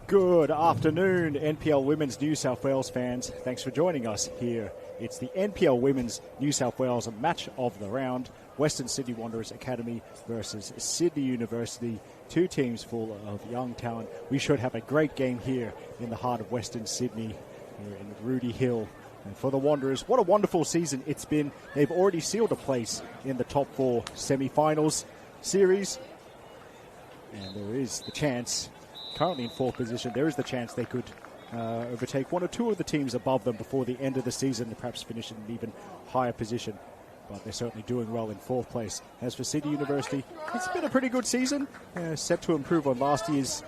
Good afternoon, NPL Women's New South Wales fans. Thanks for joining us here. It's the NPL Women's New South Wales match of the round. Western Sydney Wanderers Academy versus Sydney University. Two teams full of young talent. We should have a great game here in the heart of Western Sydney, here in Rudy Hill. And for the Wanderers, what a wonderful season it's been. They've already sealed a place in the top four semi-finals series. And there is the chance, currently in fourth position, there is the chance they could overtake one or two of the teams above them before the end of the season and perhaps finish in an even higher position. But they're certainly doing well in fourth place. As for Sydney University, it's been a pretty good season, set to improve on last year's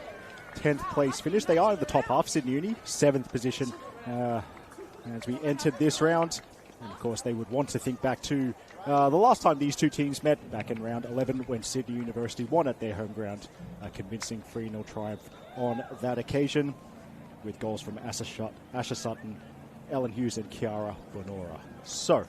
10th place finish. They are in the top half, Sydney Uni, 7th position as we entered this round. And of course, they would want to think back to the last time these two teams met, back in round 11, when Sydney University won at their home ground. A convincing 3-0 triumph on that occasion, with goals from Asha Sutton, Ellen Hughes and Kiara Bonora. So,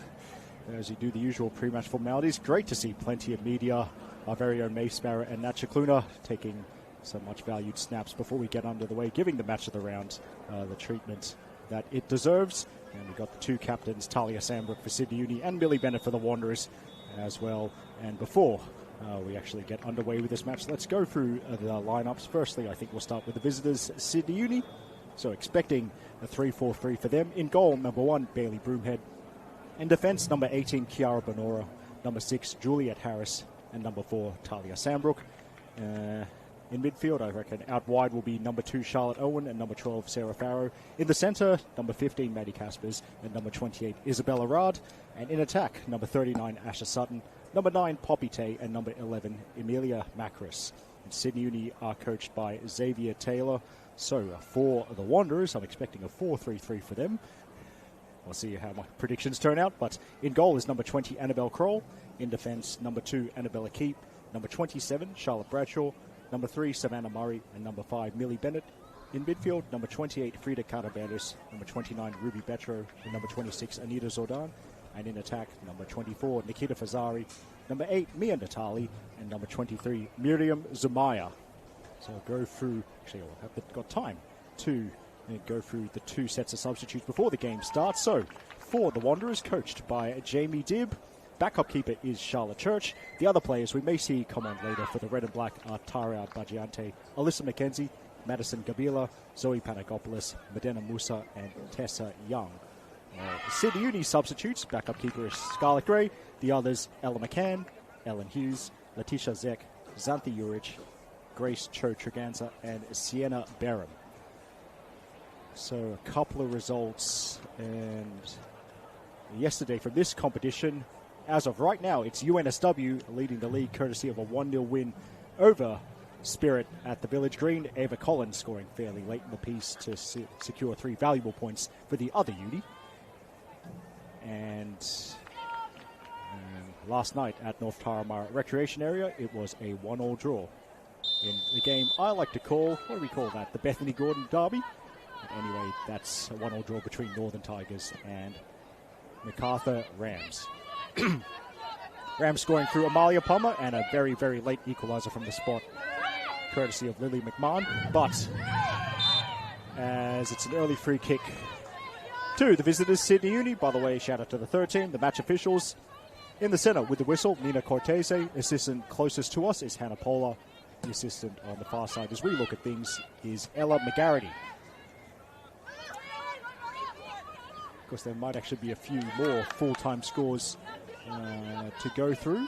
as you do the usual pre-match formalities, great to see plenty of media, our very own May Sparrow and Nat Chakluna taking some much valued snaps before we get under the way, giving the match of the round the treatment that it deserves. And we've got the two captains, Talia Sambrook for Sydney Uni and Millie Bennett for the Wanderers as well. And before we actually get underway with this match, let's go through the lineups. Firstly, I think we'll start with the visitors, Sydney Uni. So expecting a 3-4-3 for them. In goal, number 1, Bailey Broomhead. In defence, number 18, Kiara Bonora. Number 6, Juliet Harris. And number 4, Talia Sambrook. In midfield, I reckon out wide will be number 2, Charlotte Owen, and number 12, Sarah Farrow. In the centre, number 15, Maddie Caspers, and number 28, Isabella Rad. And in attack, number 39, Asha Sutton, number 9, Poppy Tay, and number 11, Emilia Macris. And Sydney Uni are coached by Xavier Taylor. So for the Wanderers, I'm expecting a 4-3-3 for them. We'll see how my predictions turn out. But in goal is number 20, Annabelle Kroll. In defence, number 2, Annabella Keep. Number 27, Charlotte Bradshaw. Number 3, Savannah Murray, and number 5, Millie Bennett. In midfield, number 28, Frida Carter-Bandis, number 29, Ruby Betro, and number 26, Anita Zordan. And in attack, number 24, Nikita Fazari, number 8, Mia Natali, and number 23, Miriam Zumaya. So I'll go through, actually I've got time to go through the two sets of substitutes before the game starts. So for the Wanderers, coached by Jamie Dibb. Backup keeper is Charlotte Church. The other players we may see come on later for the Red and Black are Tara Bajiante, Alyssa McKenzie, Madison Gabila, Zoe Panagopoulos, Medina Musa, and Tessa Young. Sydney Uni substitutes. Backup keeper is Scarlett Gray. The others, Ella McCann, Ellen Hughes, Letitia Zek, Xanthi Urich, Grace Cho Treganza, and Sienna Barham. So a couple of results. And yesterday from this competition, as of right now, it's UNSW leading the league courtesy of a 1-0 win over Spirit at the Village Green. Ava Collins scoring fairly late in the piece to secure 3 valuable points for the other uni. And last night at North Taramara Recreation Area, it was a 1-1 draw in the game I like to call, what do we call that, the Bethany Gordon Derby? Anyway, that's a 1-1 draw between Northern Tigers and MacArthur Rams. Rams scoring through Amalia Palmer and a very, very late equaliser from the spot, courtesy of Lily McMahon. But as it's an early free kick to the visitors, Sydney Uni. By the way, shout out to the third team, the match officials. In the centre with the whistle, Nina Cortese. Assistant closest to us is Hannah Pola. The assistant on the far side as we look at things is Ella McGarity. Of course, there might actually be a few more full-time scores to go through,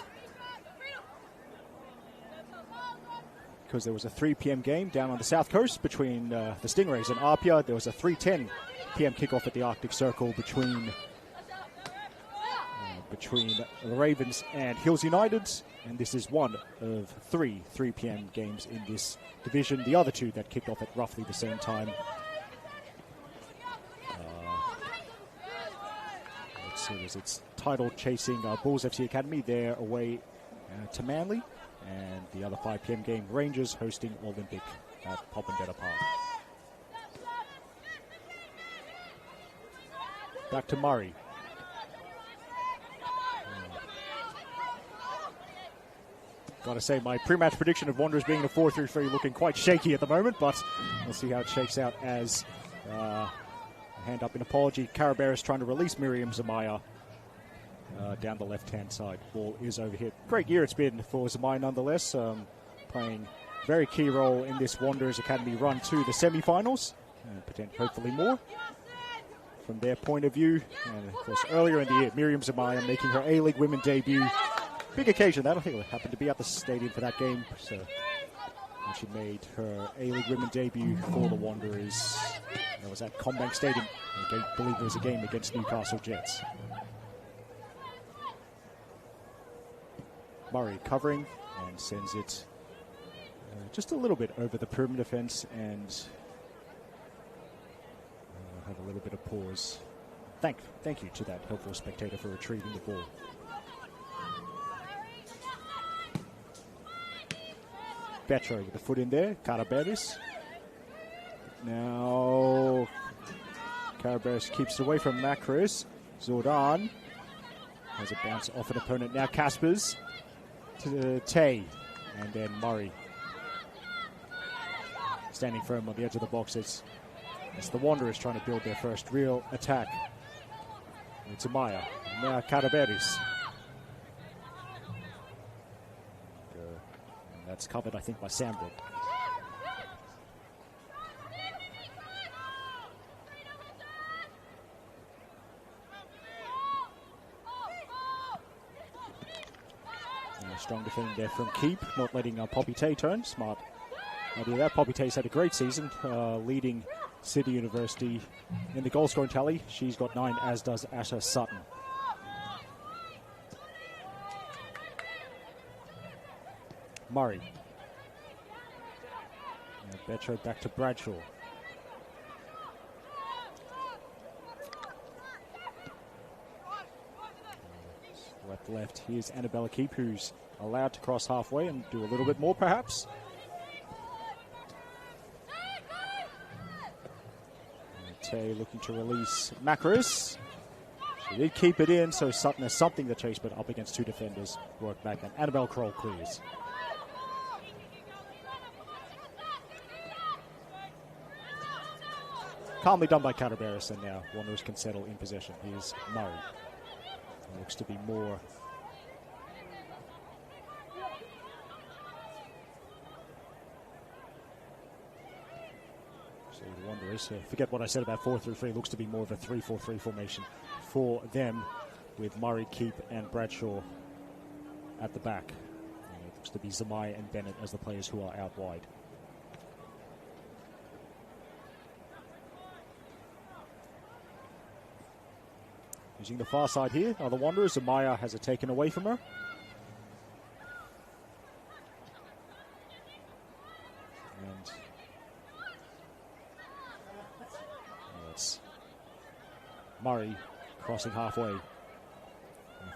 because there was a 3 p.m. game down on the south coast between the Stingrays and Apia. There was a 3:10 p.m. kickoff at the Arctic Circle between the Ravens and Hills United, and this is one of 3 p.m. games in this division. The other two that kicked off at roughly the same time. It's title chasing Bulls FC Academy. They're away to Manly, and the other 5 p.m. game, Rangers hosting Olympic at Popondetta Park. Back to Murray. Got to say, my pre-match prediction of Wanderers being a 4-3-3 looking quite shaky at the moment, but we'll see how it shakes out as hand up in apology. Caraberis trying to release Miriam Zamaya down the left-hand side. Ball is overhit. Great year it's been for Zamaya nonetheless, playing a very key role in this Wanderers Academy run to the semi-finals, and potentially hopefully more from their point of view. And of course, earlier in the year, Miriam Zamaya making her A-League women debut. Big occasion that. I think it happened to be at the stadium for that game. So when she made her A-League women debut for the Wanderers, that was at Combank Stadium. I believe it was a game against Newcastle Jets. Murray covering and sends it just a little bit over the perimeter fence, and have a little bit of pause. Thank you to that helpful spectator for retrieving the ball. Betro with the foot in there. Caraberis. Now Caraberis keeps it away from Macros. Zordan has a bounce off an opponent. Now Caspers to Tay, and then Murray standing firm on the edge of the box. It's the Wanderers trying to build their first real attack. It's Amaya. Now Caraberis. That's covered, I think, by Sambrook. Strong defending there from Keep, not letting Poppy Tay turn. Smart idea that. Poppy Tay's had a great season, leading City University in the goal scoring tally. She's got 9, as does Asha Sutton. Murray. Now Betro back to Bradshaw. Left. Here's Annabella Keep, who's allowed to cross halfway and do a little bit more, perhaps. Tay looking to release Macros. She did keep it in, so Sutton has something to chase, but up against 2 defenders. Work back, and Annabelle Kroll clears. Calmly done by Caraberis, and now Wanderers can settle in possession. Here's Murray. It looks to be more the Wanderers, forget what I said about 4-3-3, looks to be more of a 3-4-3 formation for them, with Murray, Keep and Bradshaw at the back. And it looks to be Zamaya and Bennett as the players who are out wide. Using the far side here are the Wanderers. Zamaya has it taken away from her. And it's Murray crossing halfway.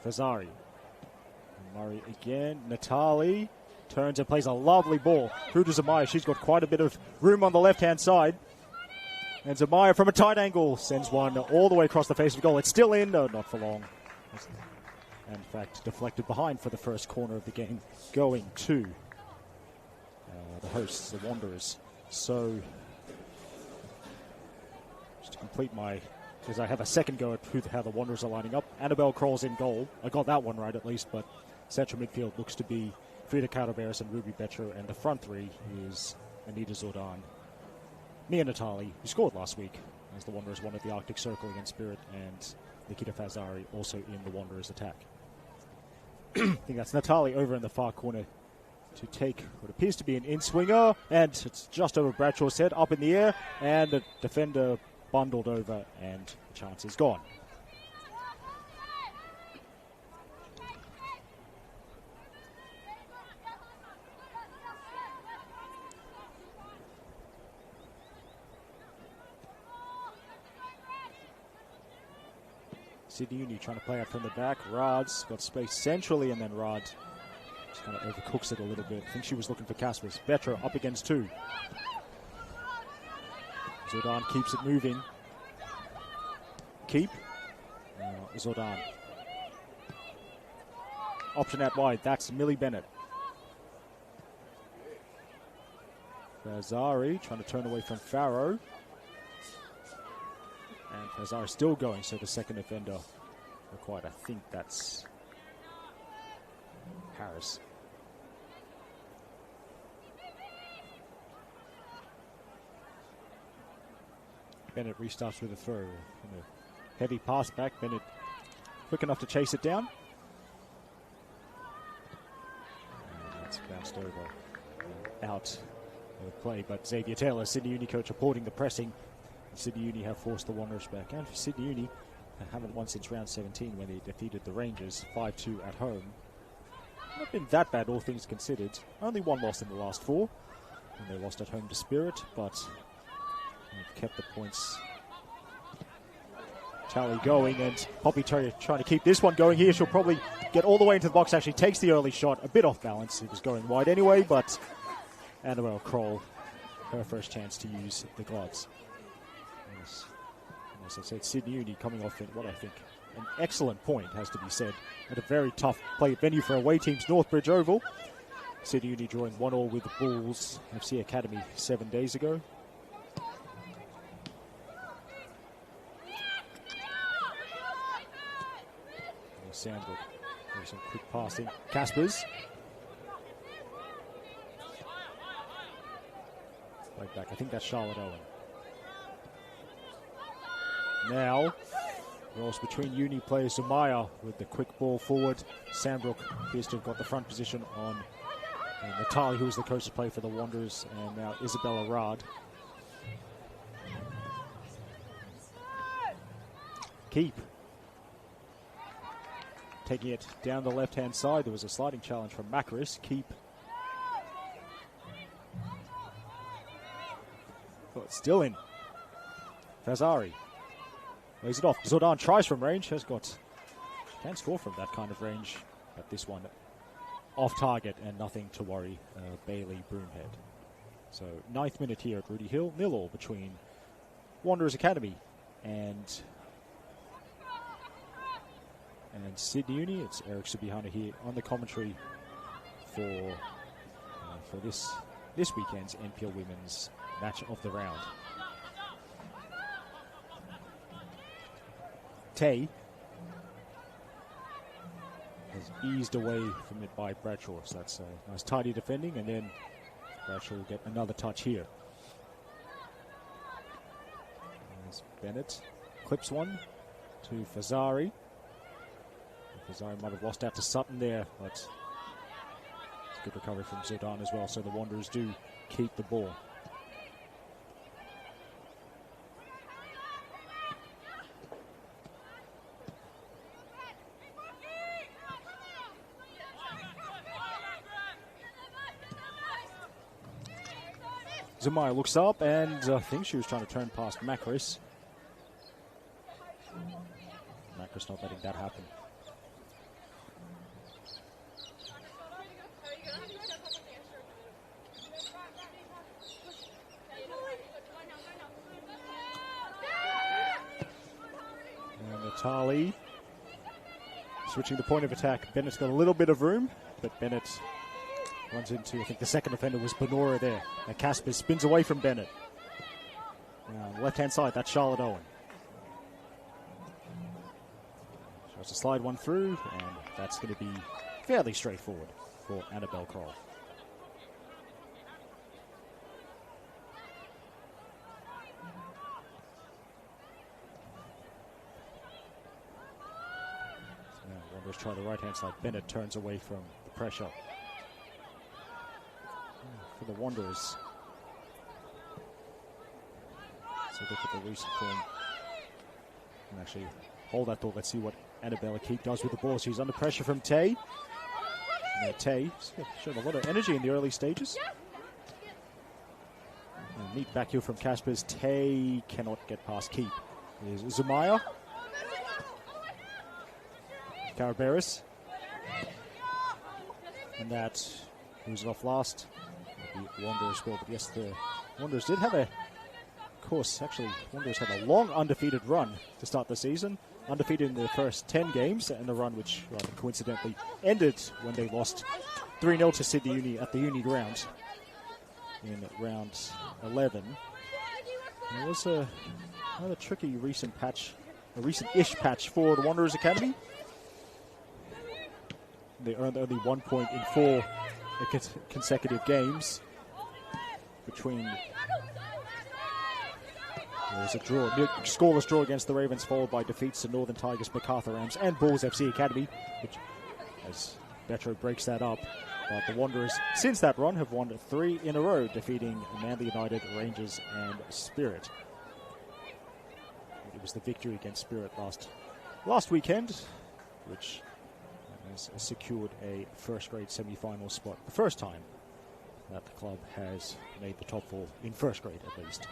Fazari. Murray again. Natali turns and plays a lovely ball through to Zamaya. She's got quite a bit of room on the left-hand side. And Zamaya from a tight angle sends one all the way across the face of goal. It's still in. No, not for long. And in fact, deflected behind for the first corner of the game, going to the hosts, the Wanderers. So, just to complete because I have a second go at how the Wanderers are lining up. Annabelle Kroll's in goal. I got that one right at least, but central midfield looks to be Frida Caraberis and Ruby Betcher, and the front three is Anita Zordan, Mia Natali, who scored last week as the Wanderers won at the Arctic Circle against Spirit, and Nikita Fazari also in the Wanderers attack. I think that's Natali over in the far corner to take what appears to be an in-swinger, and it's just over Bradshaw's head, up in the air, and the defender bundled over, and the chance is gone. Sydney Uni trying to play out from the back. Rad's got space centrally, and then Rad just kind of overcooks it a little bit. I think she was looking for Caspers. Betra up against 2. Zordan keeps it moving. Keep. Zordan. Option out wide. That's Millie Bennett. Fazari trying to turn away from Farrow. And Fazari still going, so the second offender required. I think that's Harris. Bennett restarts with a throw. And a heavy pass back. Bennett quick enough to chase it down. And that's bounced over out of play. But Xavier Taylor, Sydney Uni coach, reporting the pressing. Sydney Uni have forced the Wanderers back. And for Sydney Uni, they haven't won since round 17 when they defeated the Rangers 5-2 at home. Not been that bad, all things considered. Only one loss in the last four. And they lost at home to Spirit, but they've kept the points tally going. And Poppy trying to keep this one going here. She'll probably get all the way into the box. Actually takes the early shot. A bit off balance. It was going wide anyway, but Annabelle Kroll, her first chance to use the gloves. Yes. As I said, Sydney Uni coming off in what I think an excellent point, has to be said, at a very tough play venue for away teams, Northbridge Oval. Sydney Uni drawing 1-1 with the Bulls FC Academy 7 days ago. Sandwood doing some quick passing. Caspers. Right back. I think that's Charlotte Owen. Now, rolls between Uni players. Zumaya with the quick ball forward. Sandbrook appears to have got the front position on Natali, who was the coach to play for the Wanderers, and now Isabella Rad. Keep. Taking it down the left-hand side. There was a sliding challenge from Macris. Keep. Oh, it's still in. Fazari. Lays it off. Zordan tries from range. Can score from that kind of range. But this one off target and nothing to worry. Bailey Broomhead. So 9th minute here at Rudy Hill. 0-0 between Wanderers Academy and Sydney Uni. It's Eric Subihana here on the commentary for this weekend's NPL Women's Match of the Round. Tay has eased away from it by Bradshaw, so that's a nice tidy defending, and then Bradshaw will get another touch here. There's Bennett, clips one to Fazari. Fazari might have lost out to Sutton there, but it's a good recovery from Zordan as well, so the Wanderers do keep the ball. Zumaya looks up, and I think she was trying to turn past Macris. Macris not letting that happen. And Natali switching the point of attack. Bennett's got a little bit of room, but Bennett runs into, I think the second offender was Benora there. And Casper spins away from Bennett. Now, left-hand side, that's Charlotte Owen. Tries to slide one through, and that's going to be fairly straightforward for Annabelle Kroll. So now Wanderers try the right-hand side. Bennett turns away from the pressure. For the Wanderers. So look at the recent form. And actually hold that thought. Let's see what Annabella Keep does with the ball. She's under pressure from Tay. Tay showed a lot of energy in the early stages. And neat back heel from Caspers. Tay cannot get past Keep. There's Zumaya. Caraberis. And that moves it off last. The Wanderers score, but yes, the Wanderers did have of course, actually, Wanderers had a long undefeated run to start the season. Undefeated in their first 10 games, and a run which rather coincidentally ended when they lost 3-0 to Sydney Uni at the Uni grounds. in round 11. And it was another tricky recent-ish patch for the Wanderers Academy. They earned only 1 point in 4 consecutive games. There was a scoreless draw against the Ravens, followed by defeats to Northern Tigers, MacArthur Rams, and Bulls FC Academy, which, as Betro breaks that up. But the Wanderers, since that run, have won 3 in a row, defeating Manly United, Rangers, and Spirit. It was the victory against Spirit last weekend, which has secured a first-grade semi-final spot. The first time that the club has made the top 4 in first grade, at least.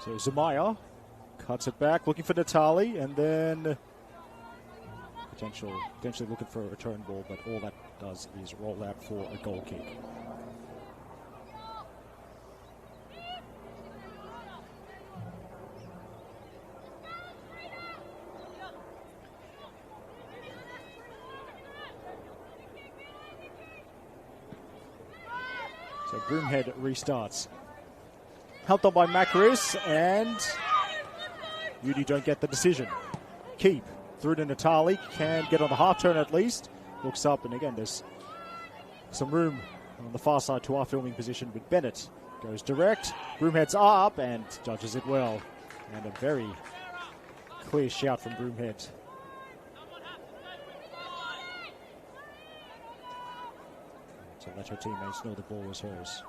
So Zamaya cuts it back, looking for Natali, and then potentially looking for a return ball, but all that does is roll out for a goal kick. So Broomhead restarts. Helped on by Macris, and Uni don't get the decision. Keep through to Natali, can get on the half turn at least. Looks up, and again, there's some room on the far side to our filming position with Bennett. Goes direct, Broomhead's up, and judges it well. And a very clear shout from Broomhead. To let her teammates know the ball was hers.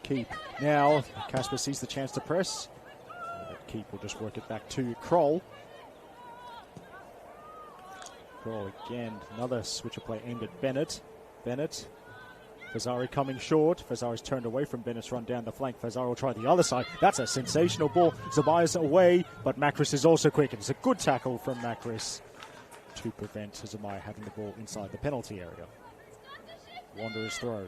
Keep. Now, Casper sees the chance to press. Keep will just work it back to Kroll. Kroll again, another switcher play aimed at Bennett. Bennett. Fazari coming short. Fazari's turned away from Bennett's run down the flank. Fazari will try the other side. That's a sensational ball. Zabaya's away, but Macris is also quick. It's a good tackle from Macris to prevent Zamaya having the ball inside the penalty area. Wanderers throw.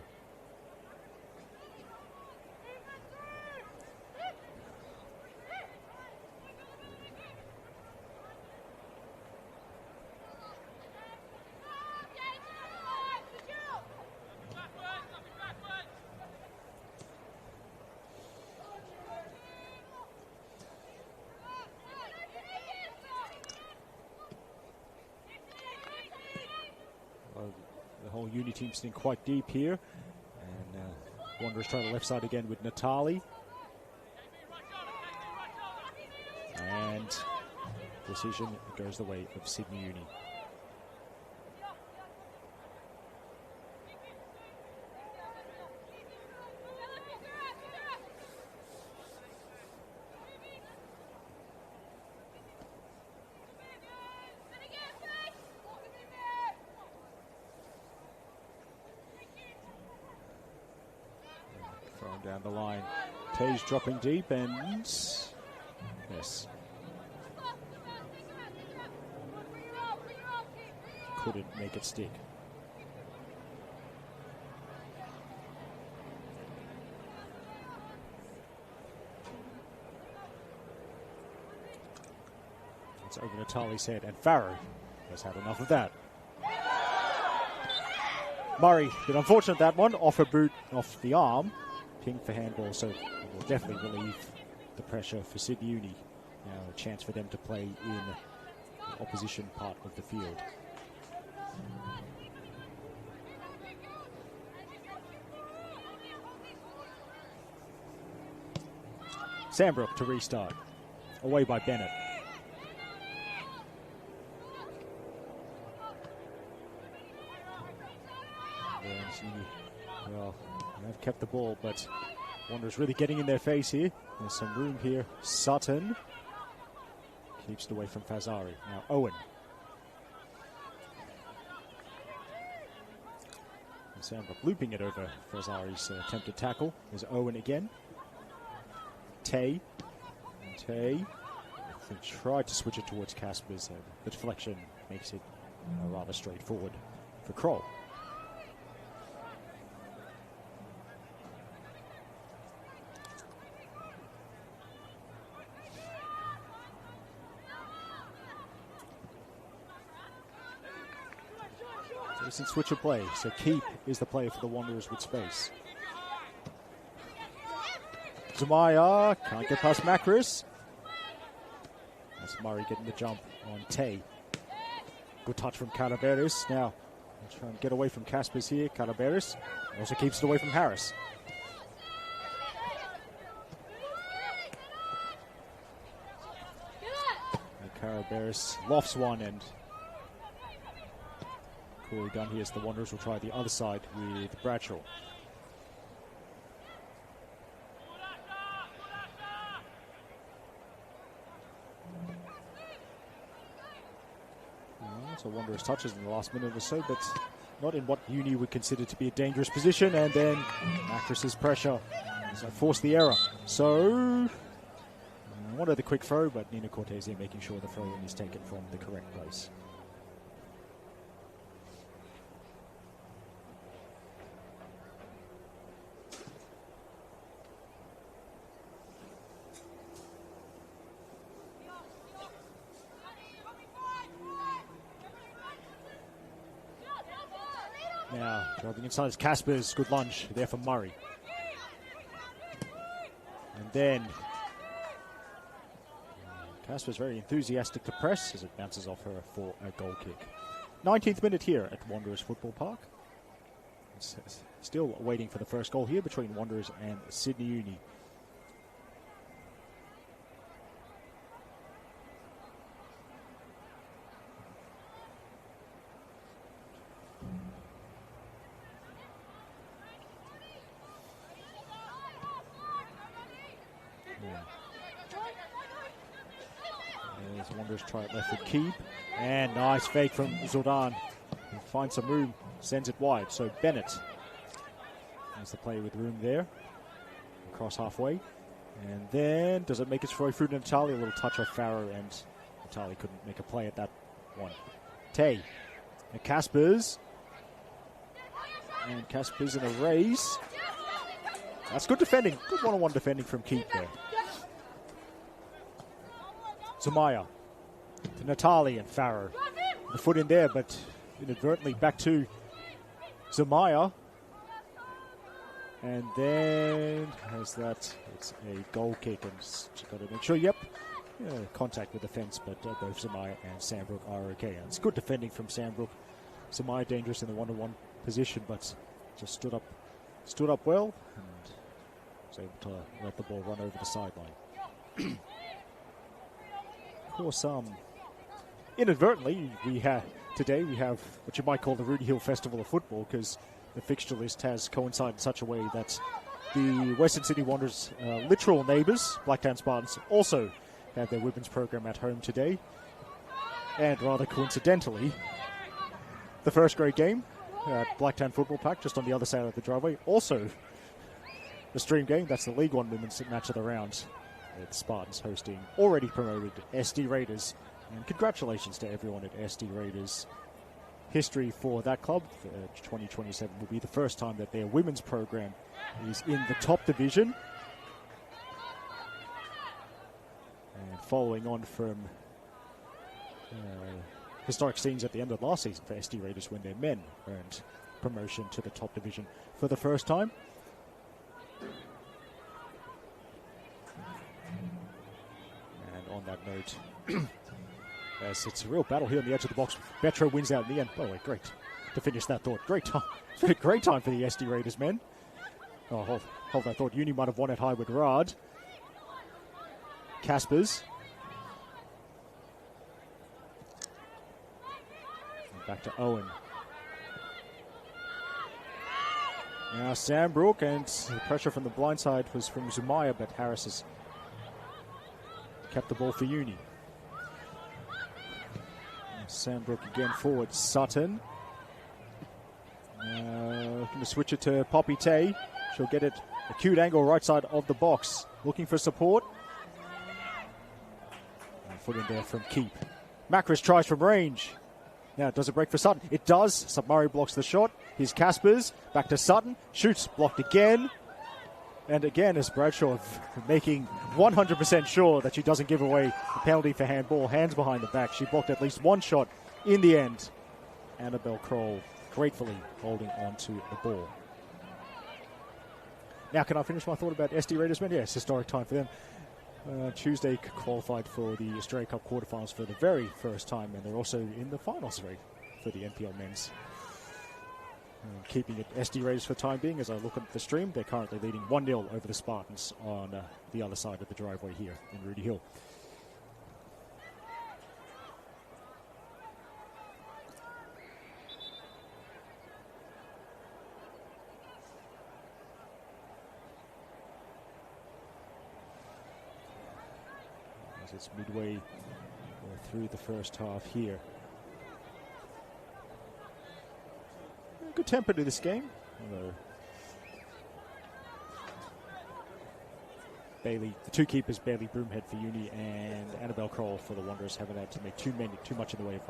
The whole Uni team sitting quite deep here. And Wanderers try the left side again with Natali. And decision goes the way of Sydney Uni. Down the line. Tage dropping deep, and yes, couldn't make it stick. It's over Natali's head, and Farrow has had enough of that. Murray, bit unfortunate that one, off her boot, off the arm. Ping for handball, so it will definitely relieve the pressure for Sydney Uni. Now a chance for them to play in the opposition part of the field. Sandbrook to restart. Away by Bennett. Well, they've kept the ball, but Wanderers really getting in their face here. There's some room here. Sutton keeps it away from Fazari. Now Owen. And Sandbrook looping it over Fazari's attempted tackle. There's Owen again. Tay. Tay. I think tried to switch it towards Casper's. The deflection makes it rather straightforward for Kroll. Decent switch of play, so Keep is the player for the Wanderers with space. Zamaya can't get past Macris. That's Murray getting the jump on Tay. Good touch from Calaveras. Now, trying to get away from Caspers here. Calaveras also keeps it away from Harris. Calaveras lofts one, and Corey done here as the Wanderers will try the other side with Bradshaw. So Wanderers touches in the last minute or so, but not in what Uni would consider to be a dangerous position. And then Macris's pressure forced the error. So wanted the quick throw, but Nina Cortez here making sure the throw-in is taken from the correct place. Now, driving inside is Caspers. Good lunge there from Murray. And then Caspers very enthusiastic to press as it bounces off her for a goal kick. 19th minute here at Wanderers Football Park. It's still waiting for the first goal here between Wanderers and Sydney Uni. Wanderers try it left with Keep, and nice fake from Zordan. He finds some room, sends it wide. So Bennett has the play with room there, across halfway, and then does it make its way through to Natali? A little touch off Farrer, and Natali couldn't make a play at that one. Tay and Caspers, and Caspers in a race. That's good defending, good one-on-one defending from Keep there. Zamaya to Natali and Farrer. The foot in there, but inadvertently back to Zamaya. And then has that, it's a goal kick, and she's got to make sure, contact with the fence, but both Zamaya and Sandbrook are okay. And it's good defending from Sandbrook. Zamaya dangerous in the one-on-one position, but just stood up well and was able to let the ball run over the sideline. Of course, inadvertently, today we have what you might call the Rudy Hill Festival of Football, because the fixture list has coincided in such a way that the Western Sydney Wanderers' literal neighbours, Blacktown Spartans, also have their women's program at home today. And rather coincidentally, the first grade game at Blacktown Football Park, just on the other side of the driveway, also the stream game. That's the League One Women's Match of the Round. The Spartans hosting already promoted SD Raiders. And congratulations to everyone at SD Raiders. History for that club. 2027 will be the first time that their women's program is in the top division. And following on from historic scenes at the end of last season for SD Raiders when their men earned promotion to the top division for the first time. On that note, as it's a real battle here on the edge of the box, Betro wins out in the end. By the way, great to finish that thought. Great time. Great time for the SD Raiders men. Oh, hold that thought. Uni might have won it high with Rad. Caspers. And back to Owen. Now Sandbrook, and the pressure from the blind side was from Zumaya, but Harris has kept the ball for Uni. Sandbrook again forward. Sutton. Looking to switch it to Poppy Tay. She'll get it acute angle right side of the box. Looking for support. And foot in there from Keep. Macris tries from range. Now, does it break for Sutton? It does. St Murray blocks the shot. Here's Caspers. Back to Sutton. Shoots. Blocked again. And again, is Bradshaw making 100% sure that she doesn't give away the penalty for handball. Hands behind the back. She blocked at least one shot in the end. Annabelle Kroll gratefully holding on to the ball. Now, can I finish my thought about SD Raiders men? Yes, historic time for them. Tuesday qualified for the Australia Cup quarterfinals for the very first time, and they're also in the finals for the NPL men's. Keeping it SD Raiders for the time being. As I look at the stream, they're currently leading 1-0 over the Spartans on the other side of the driveway here in Rudy Hill. As it's midway through the first half here. Good temper to this game. Bailey, the two keepers, Bailey Broomhead for Uni and Annabelle Kroll for the Wanderers, haven't had to make too much in the way of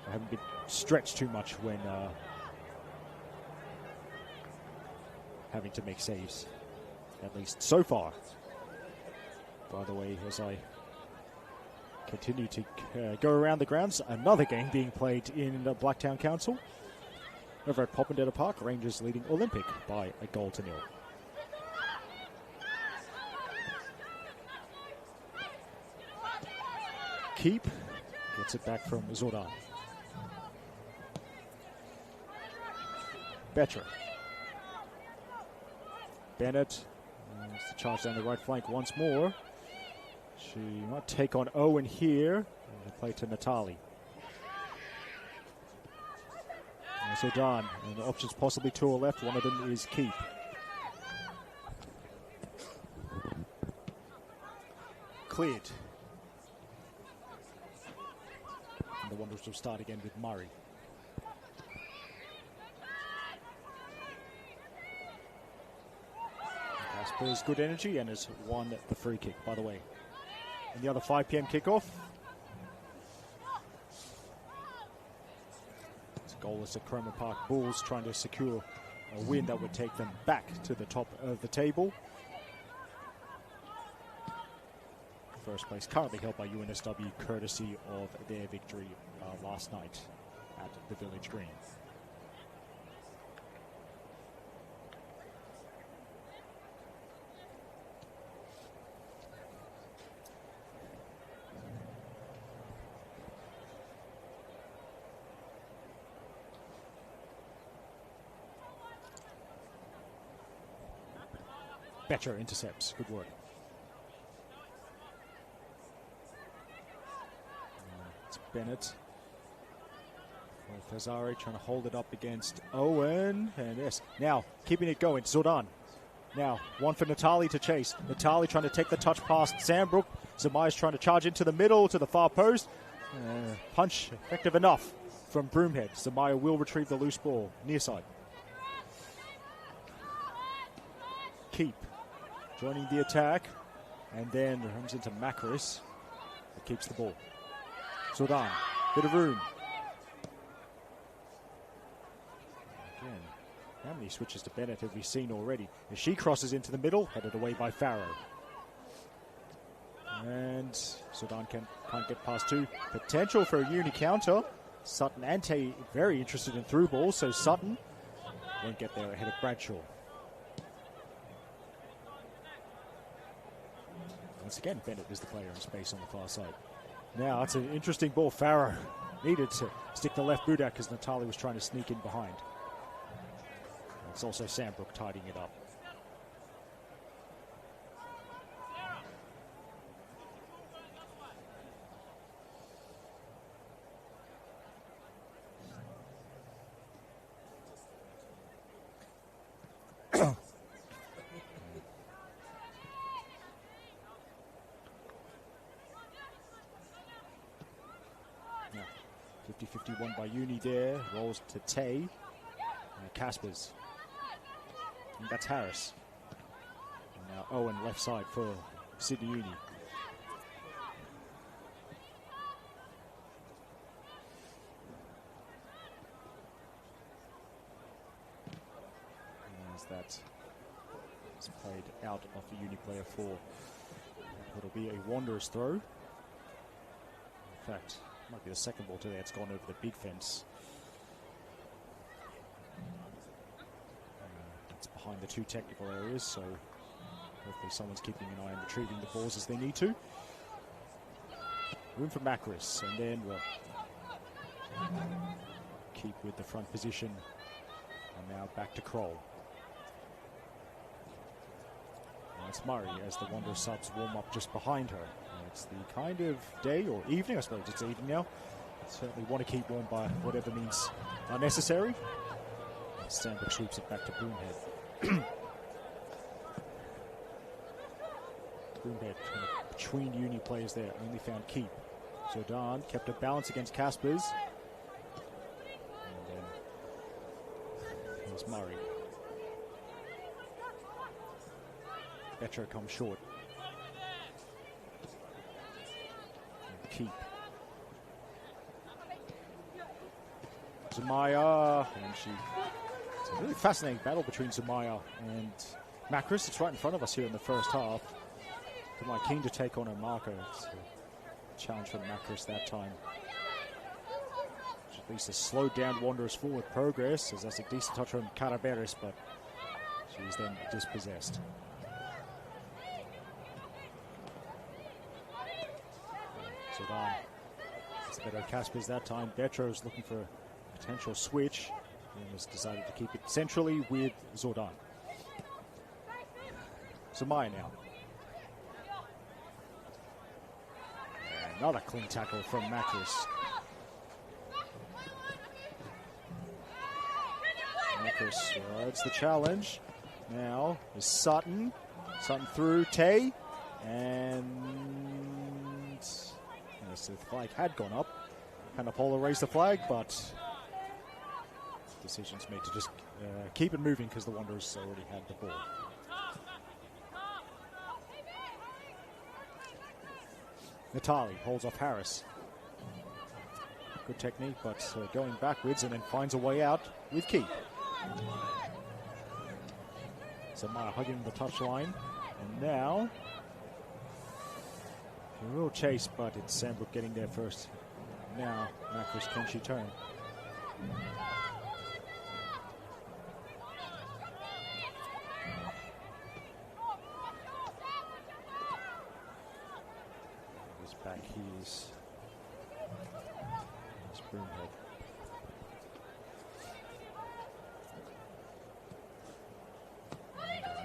haven't been stretched too much when having to make saves, at least so far. By the way, as I continue to go around the grounds, another game being played in Blacktown Council. Over at Poppendetta Park, Rangers leading Olympic by 1-0. Keep gets it back from Zordan. Becher. Bennett wants to charge down the right flank once more. She might take on Owen here. And play to Natali. Zordan, and the options possibly to her left. One of them is Keep. Cleared. And the Wanderers will start again with Murray. Casper's good energy and has won the free kick, by the way. And the other 5 p.m. kickoff. Goalless at Cromer Park Bulls, trying to secure a win that would take them back to the top of the table. First place currently held by UNSW, courtesy of their victory last night at the Village Green. Betcher intercepts. Good work. It's Bennett. Fazari trying to hold it up against Owen. And yes, now keeping it going. Zordan. Now, one for Natali to chase. Natali trying to take the touch past Sandbrook. Zamaya's trying to charge into the middle to the far post. Punch effective enough from Broomhead. Zamaya will retrieve the loose ball. Near side. Keep. Joining the attack, and then runs into Macris, that keeps the ball. Zordan, bit of room. Again, how many switches to Bennett have we seen already? As she crosses into the middle, headed away by Farrow. And Zordan can't get past two. Potential for a uni counter. Sutton and Tay very interested in through balls, so Sutton won't get there ahead of Bradshaw. Once again, Bennett is the player in space on the far side. Now, that's an interesting ball. Farrow needed to stick the left boot out because Natali was trying to sneak in behind. It's also Sandbrook tidying it up. Now, 50-51 by Uni there. Rolls to Tay. Caspers. And that's Harris. And now Owen left side for Sydney Uni. the uni player for. It'll be a Wanderers throw. In fact, it might be the second ball today. It's gone over the big fence. It's behind the two technical areas, so hopefully someone's keeping an eye on retrieving the balls as they need to. Room for Macris, and then we'll keep with the front position. And now back to Kroll. It's Murray as the Wanderers subs warm up just behind her. It's the kind of day or evening, I suppose it's evening now. Certainly want to keep warm by whatever means are necessary. Sandbrook sweeps it back to Broomhead. Broomhead between uni players there, only found keep. Jordan kept a balance against Caspers. And then here's Murray. Betcher comes short. And keep. Zamaya, and it's a really fascinating battle between Zamaya and Macris. It's right in front of us here in the first half. Zamaya keen to take on her marker. It's a challenge for Macris that time. Which at least has slowed down Wanderers' forward progress, as that's a decent touch from Caraberes, but she's then dispossessed. Jordan. It's better Caspers that time. Betro's looking for a potential switch and has decided to keep it centrally with Zordan. Zamaya now. And another clean tackle from Macris. Macris rides the challenge. Now is Sutton. Sutton through Tay. And the flag had gone up. Panapola raised the flag, but decisions made to just keep it moving because the Wanderers already had the ball. Natali holds off Harris. Good technique, but going backwards and then finds a way out with Keith. Zamaya hugging the touchline, and now a real chase, but it's Sandbrook getting there first. Now, Macris, can she turn? He's back, he's Broomhead.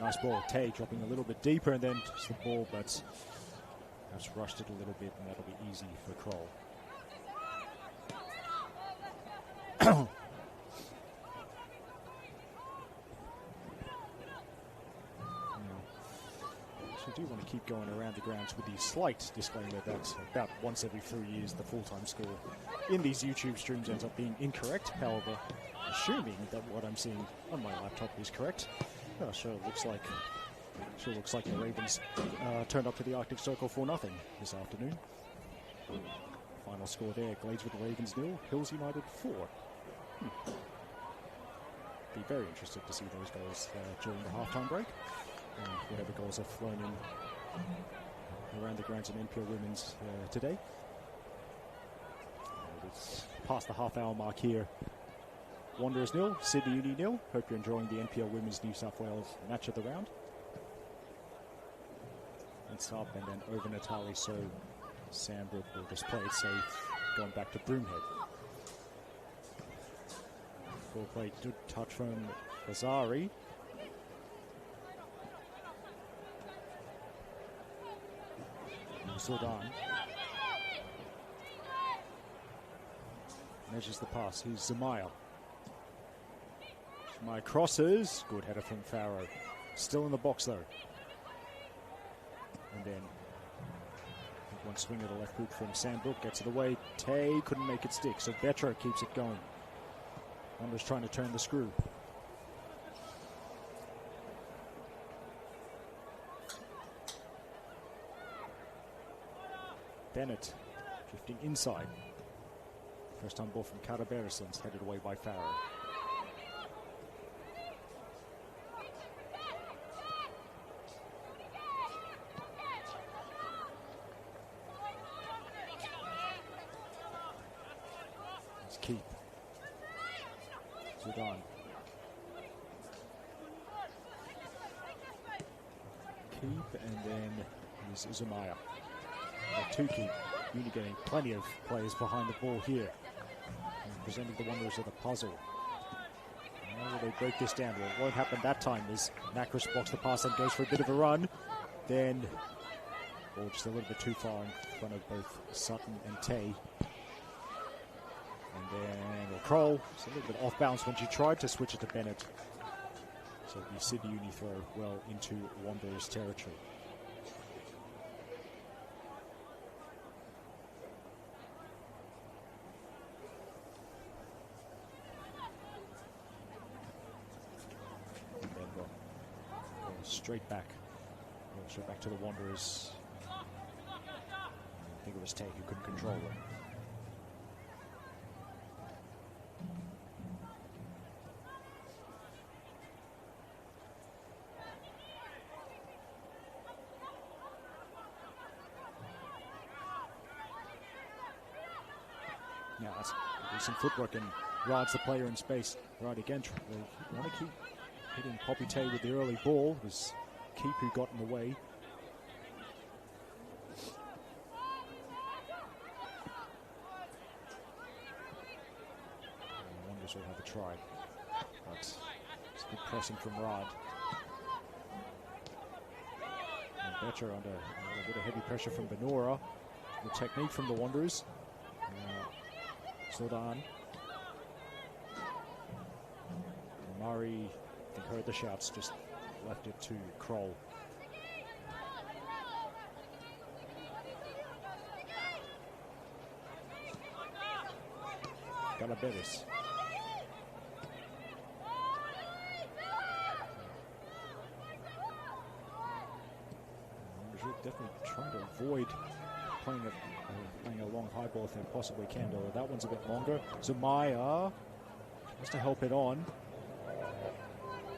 Nice ball, Tay dropping a little bit deeper and then just the ball, but has rushed it a little bit, and that'll be easy for Kroll. So I do want to keep going around the grounds with the slight disclaimer that about once every 3 years the full-time score in these YouTube streams ends up being incorrect. However, assuming that what I'm seeing on my laptop is correct, sure looks like the Ravens turned up to the Arctic Circle for nothing this afternoon. Final score there, Gladeswood Ravens 0, Hills United 4. Be very interested to see those goals during the halftime break. And whatever goals have flown in around the grounds of NPL Women's today. It's past the half-hour mark here. Wanderers 0, Sydney Uni 0. Hope you're enjoying the NPL Women's New South Wales match of the round. It's up and then over Natali, so Sandbrook will just play it safe, going back to Broomhead. Full play, good touch from Azari. Zordan measures the pass. Here's Zamaya. Zamaya crosses. Good header from Farrow. Still in the box though. And then one swing of the left boot from Sandbrook gets it away. Tay couldn't make it stick, so Betro keeps it going. Wanderers trying to turn the screw. Bennett drifting inside. First time ball from Caraberesons, headed away by Farrow. It's keep. Sudan. Keep, and then is Uzumaya. Two keep. Uni getting plenty of players behind the ball here. And presenting the Wanderers with a puzzle. How will they break this down? Well, it won't happen that time as Macris blocks the pass and goes for a bit of a run. Then, or just a little bit too far in front of both Sutton and Tay. And then Kroll, it's a little bit off balance when she tried to switch it to Bennett. So the Sydney Uni throw well into Wanderers territory. And then straight back to the Wanderers. I think it was Tay who couldn't control it. Now that's decent footwork and rides the player in space. Right again, they want to keep hitting Poppy Tay with the early ball. It was Keep who got in the way. The Wanderers will have a try, but it's good pressing from Rod. And Betcher under a bit of heavy pressure from Benora. The technique from the Wanderers. Sudan. Murray, I think, heard the shouts, just left it to Kroll. Galabetis. Definitely trying to avoid playing a long high ball if they possibly can, though that one's a bit longer. Zumaya has to help it on.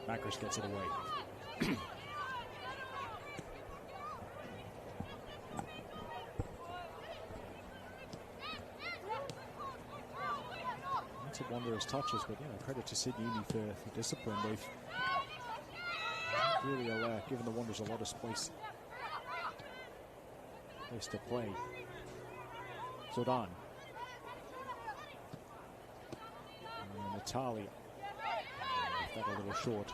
Macris gets it away. Lots of Wanderers touches, but credit to Sydney Uni for discipline. They've really given the Wanderers a lot of space to play. Sudan. And Natalia. That a little short.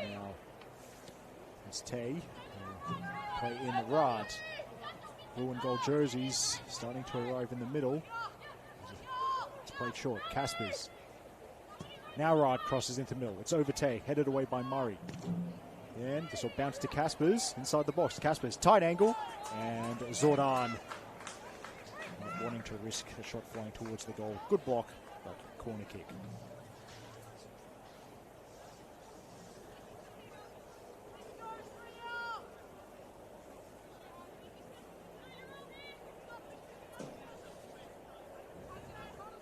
And now it's Tay. Play in the Rod. Blue and gold jerseys starting to arrive in the middle. It's played short. Caspers. Now Rod crosses into middle. It's over Tay. Headed away by Murray. And this will bounce to Caspers inside the box. Caspers, tight angle. And Zordan not wanting to risk a shot flying towards the goal. Good block, but corner kick.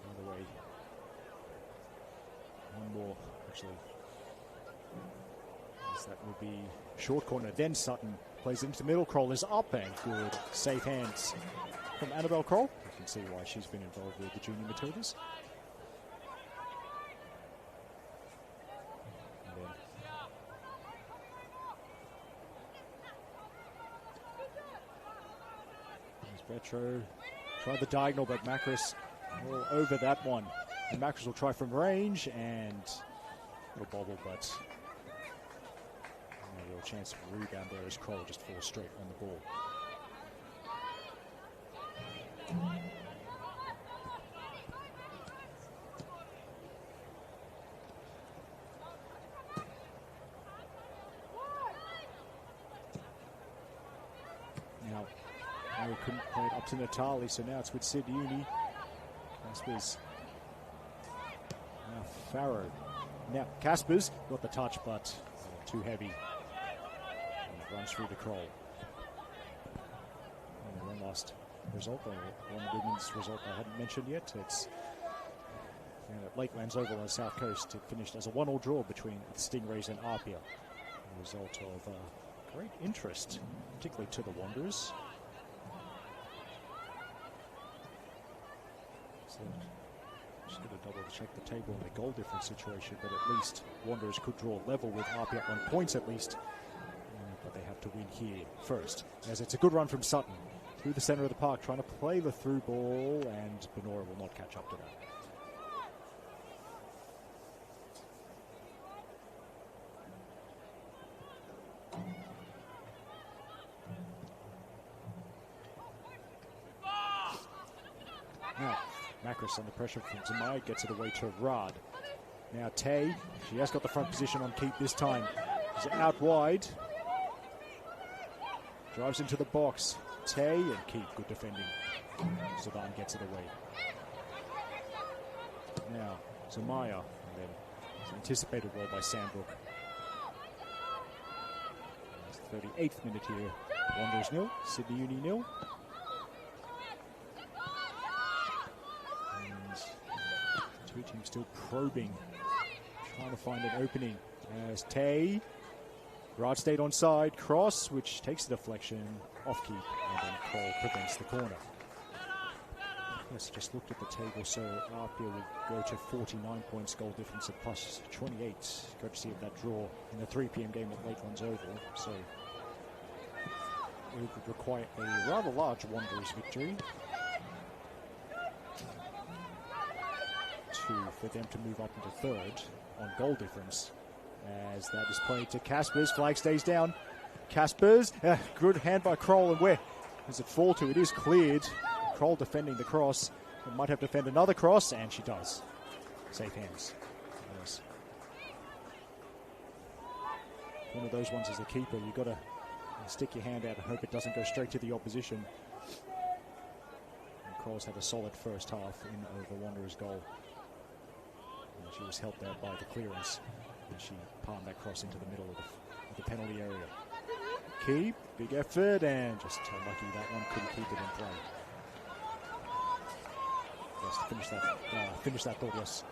Another way. One more, actually. That would be short corner. Then Sutton plays into the middle. Kroll is up and good. Safe hands from Annabelle Kroll. You can see why she's been involved with the junior Matildas. There's Betro. Tried the diagonal, but Macris all over that one. And Macris will try from range and a little bobble, but a real chance of a rebound there as Kroll just falls straight on the ball. Now, we couldn't play it up to Natali, so now it's with Sid Uni. Caspers. Now Farrow. Now Caspers got the touch, but too heavy. And runs through the Kroll. And one last result, one women's result I hadn't mentioned yet. It's at Lakelands Oval on the South Coast. It finished as a 1-1 draw between the Stingrays and Apia. A result of great interest, particularly to the Wanderers. So Just going to double check the table in the goal difference situation, but at least Wanderers could draw level with RP at 1 point at least. But they have to win here first, as it's a good run from Sutton through the centre of the park, trying to play the through ball, and Benora will not catch up to that. Now, Macris under pressure from Zamai, gets it away to Rad. Now Tay, she has got the front position on keep this time. She's out wide. Drives into the box. Tay and keep, good defending. Saban gets it away. Now, Zamaya, and then it's anticipated well by Sandbrook. It's the 38th minute here. Wanderers 0, Sydney Uni 0. Two teams still probing, trying to find an opening as Tay, Rod stayed on side, cross, which takes the deflection, off keep, and then Cole prevents the corner. Let's just look at the table, so RPL will go to 49 points, goal difference of plus 28, courtesy of that draw in the 3 p.m. game at Lakelands Oval, so it would require a rather large Wanderers victory for them to move up into third on goal difference, as that is played to Caspers. Flag stays down. Caspers, good hand by Kroll, and where does it fall to? It is cleared. Kroll defending the cross. It might have to defend another cross, and she does. Safe hands. Yes. One of those ones as a keeper, you've got to stick your hand out and hope it doesn't go straight to the opposition. And Kroll's had a solid first half in over Wanderers' goal. She was helped out by the clearance, and she palmed that cross into the middle of the penalty area. Keep, big effort, and just unlucky that one couldn't keep it in play. Yes, to finish that thought, yes.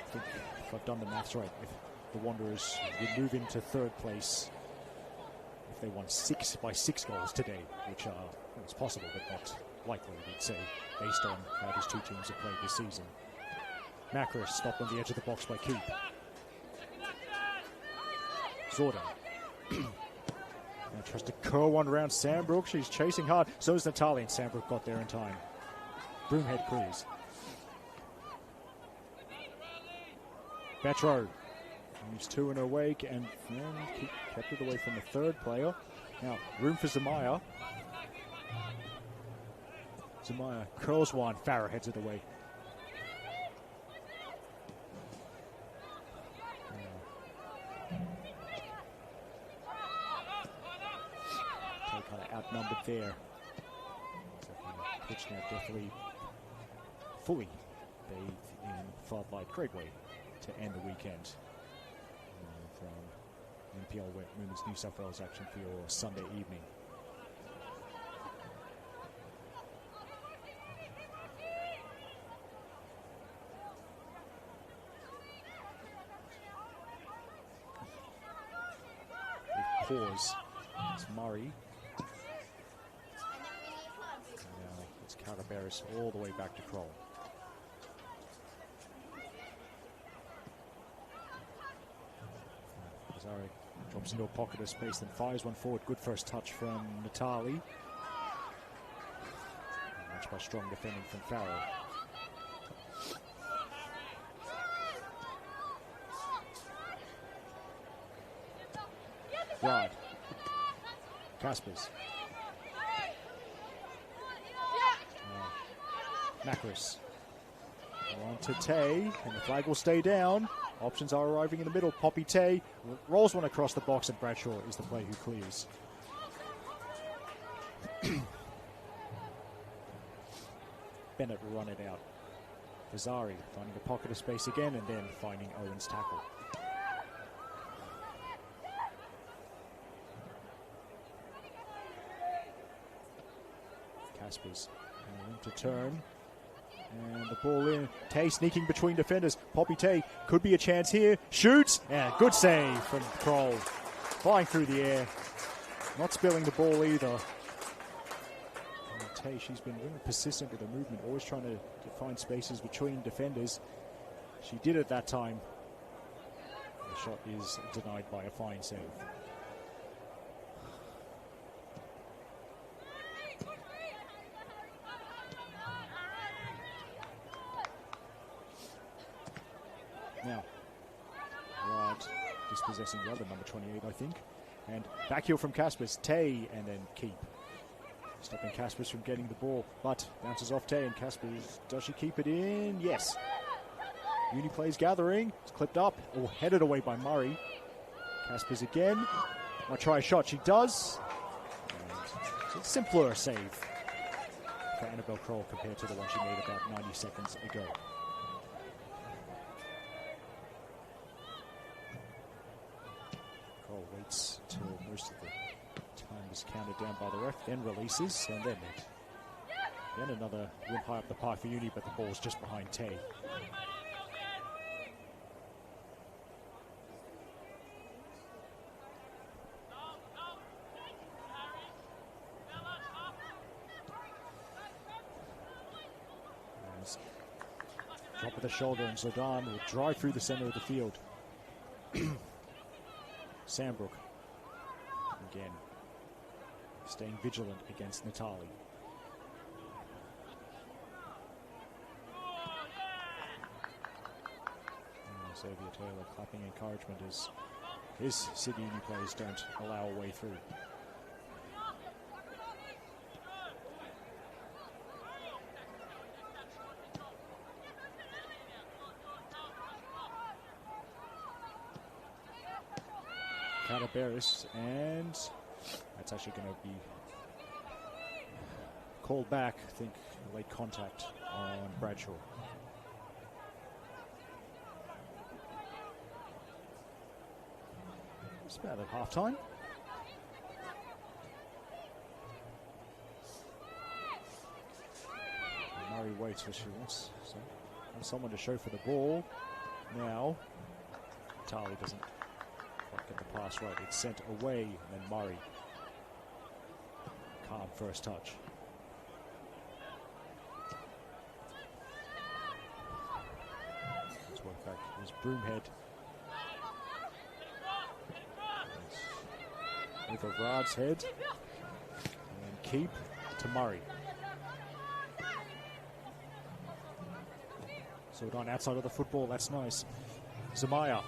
I think if I've done the maths right, if the Wanderers would move into third place if they won 6 by 6 goals today, which is possible, but not likely, we'd say, based on how these two teams have played this season. Macris stopped on the edge of the box by Keep. Zorda. Now tries to curl one around Sandbrook. She's chasing hard. So is Natalie, and Sandbrook got there in time. Broomhead clears. Betro. He's 2 in her wake, and kept it away from the third player. Now, room for Zamaya. Zamaya curls one. Farah heads it away. Kind of outnumbered there. So the pitch now definitely fully bathed in far light. Great way to end the weekend from NPL Women's New South Wales action for your Sunday evening. Big pause. It's Murray. Now it's Caraberis all the way back to Kroll. Azari drops into a pocket of space, then fires one forward. Good first touch from Natali. Matched by strong defending from Farrell. Rod. Caspers. Macris. On to Tay, and the flag will stay down. Options are arriving in the middle. Poppy Tay rolls one across the box, and Bradshaw is the player who clears. Bennett will run it out. Vazari finding a pocket of space again, and then finding Owen's tackle. Caspers to turn. And the ball in. Tay sneaking between defenders. Poppy Tay could be a chance here. Shoots. And good save from Kroll. Flying through the air. Not spilling the ball either. And Tay, she's been very persistent with her movement, always trying to find spaces between defenders. She did it that time. The shot is denied by a fine save. Now, Rod dispossessing the other number 28, I think. And back heel from Caspers, Tay, and then keep. Stopping Caspers from getting the ball, but bounces off Tay, and Caspers, does she keep it in? Yes. Uni plays gathering, it's clipped up, or headed away by Murray. Caspers again, might try a shot, she does. And it's a simpler save for Annabelle Kroll compared to the one she made about 90 seconds ago. Kroll waits till most of the time is counted down by the ref, then releases, and then another win high up the park for Uni, but the ball's just behind Tay. Drop of the shoulder, and Zidane will drive through the center of the field. Sandbrook again staying vigilant against Natali. Xavier Taylor clapping encouragement as his Sydney Uni players don't allow a way through. Catabaris, and that's actually going to be called back. I think late contact on Bradshaw. It's about at halftime. Murray waits what she wants. So someone to show for the ball. Now, Tali doesn't quite get the pass right. It's sent away, and then Murray. Calm first touch. Let's work back. There's Broomhead. Over Rad's head. And keep to Murray. So on outside of the football, that's nice. Zamaya.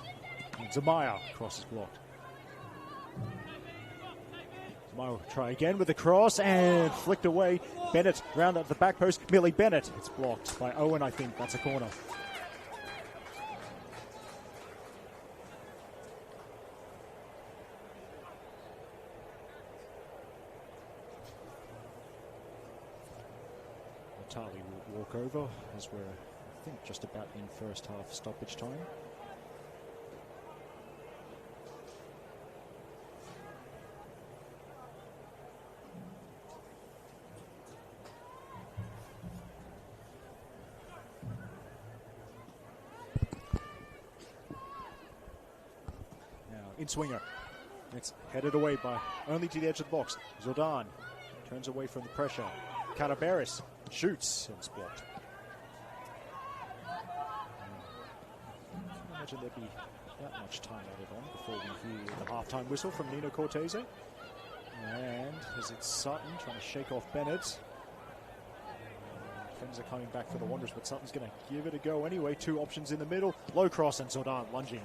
And Zamaya cross is blocked. Zamaya will try again with the cross and flicked away. Bennett round at the back post. Millie Bennett. It's blocked by Owen, I think. That's a corner. Tali will walk over as we're, I think, just about in first half stoppage time. Now, in swinger. It's headed away by only to the edge of the box. Zordan turns away from the pressure. Catabaris shoots and it's blocked. I can't imagine there'd be that much time added on before we hear the halftime whistle from Nino Cortese. And as it's Sutton trying to shake off Bennett. Defenders are coming back for the Wanderers, but Sutton's going to give it a go anyway. Two options in the middle. Low cross and Zordan lunging.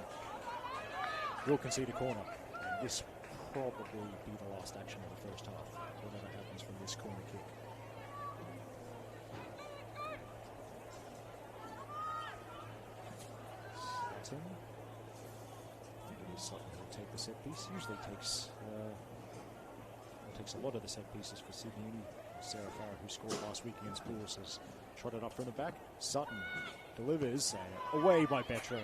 Will concede a corner. And this probably be the last action of the first half. Whatever happens from this corner kick. I think it is Sutton who will take the set piece. Usually takes a lot of the set pieces for Sydney Uni. Sarah Farah, who scored last week against Bulls, has trotted up from the back. Sutton delivers away by Betro.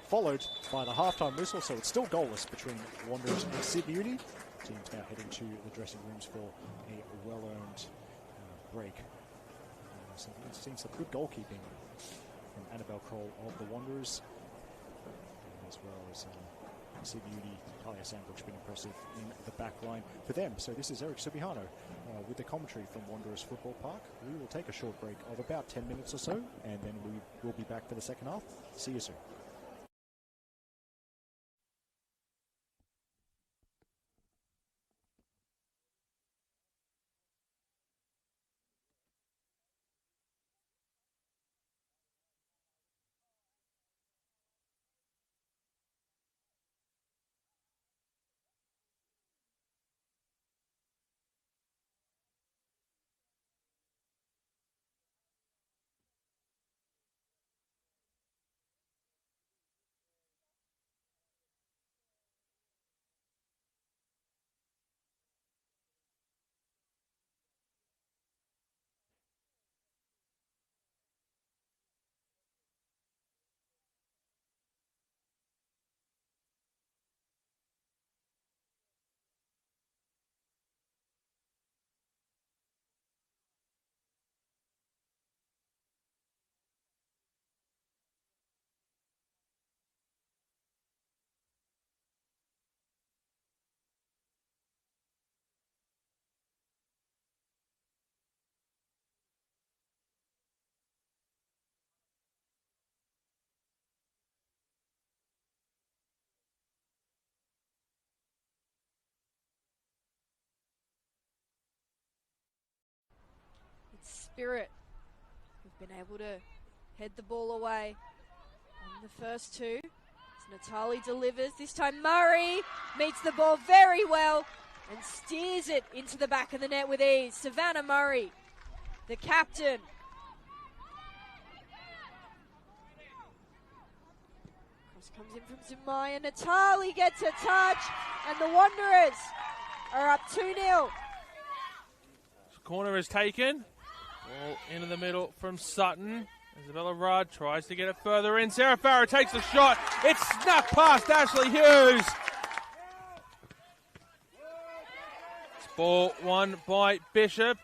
Followed by the halftime whistle, so it's still goalless between Wanderers and Sydney Uni. Teams now heading to the dressing rooms for a well-earned break. So we've seen some good goalkeeping from Annabelle Kroll of the Wanderers, as well as Sydney Uni, Talia Sandbrook's been impressive in the back line for them. So this is Eric Subihano with the commentary from Wanderers Football Park. We will take a short break of about 10 minutes or so, and then we will be back for the second half. See you soon. Spirit have been able to head the ball away on the first two. As Natali delivers, this time Murray meets the ball very well and steers it into the back of the net with ease. Savannah Murray, the captain. Cross comes in from Zumaya. Natali gets a touch and the Wanderers are up 2-0. Corner is taken. Ball into the middle from Sutton. Isabella Rudd tries to get it further in. Sarah Farrow takes the shot. It's snuck past Ashley Hughes. It's ball won by Bishop.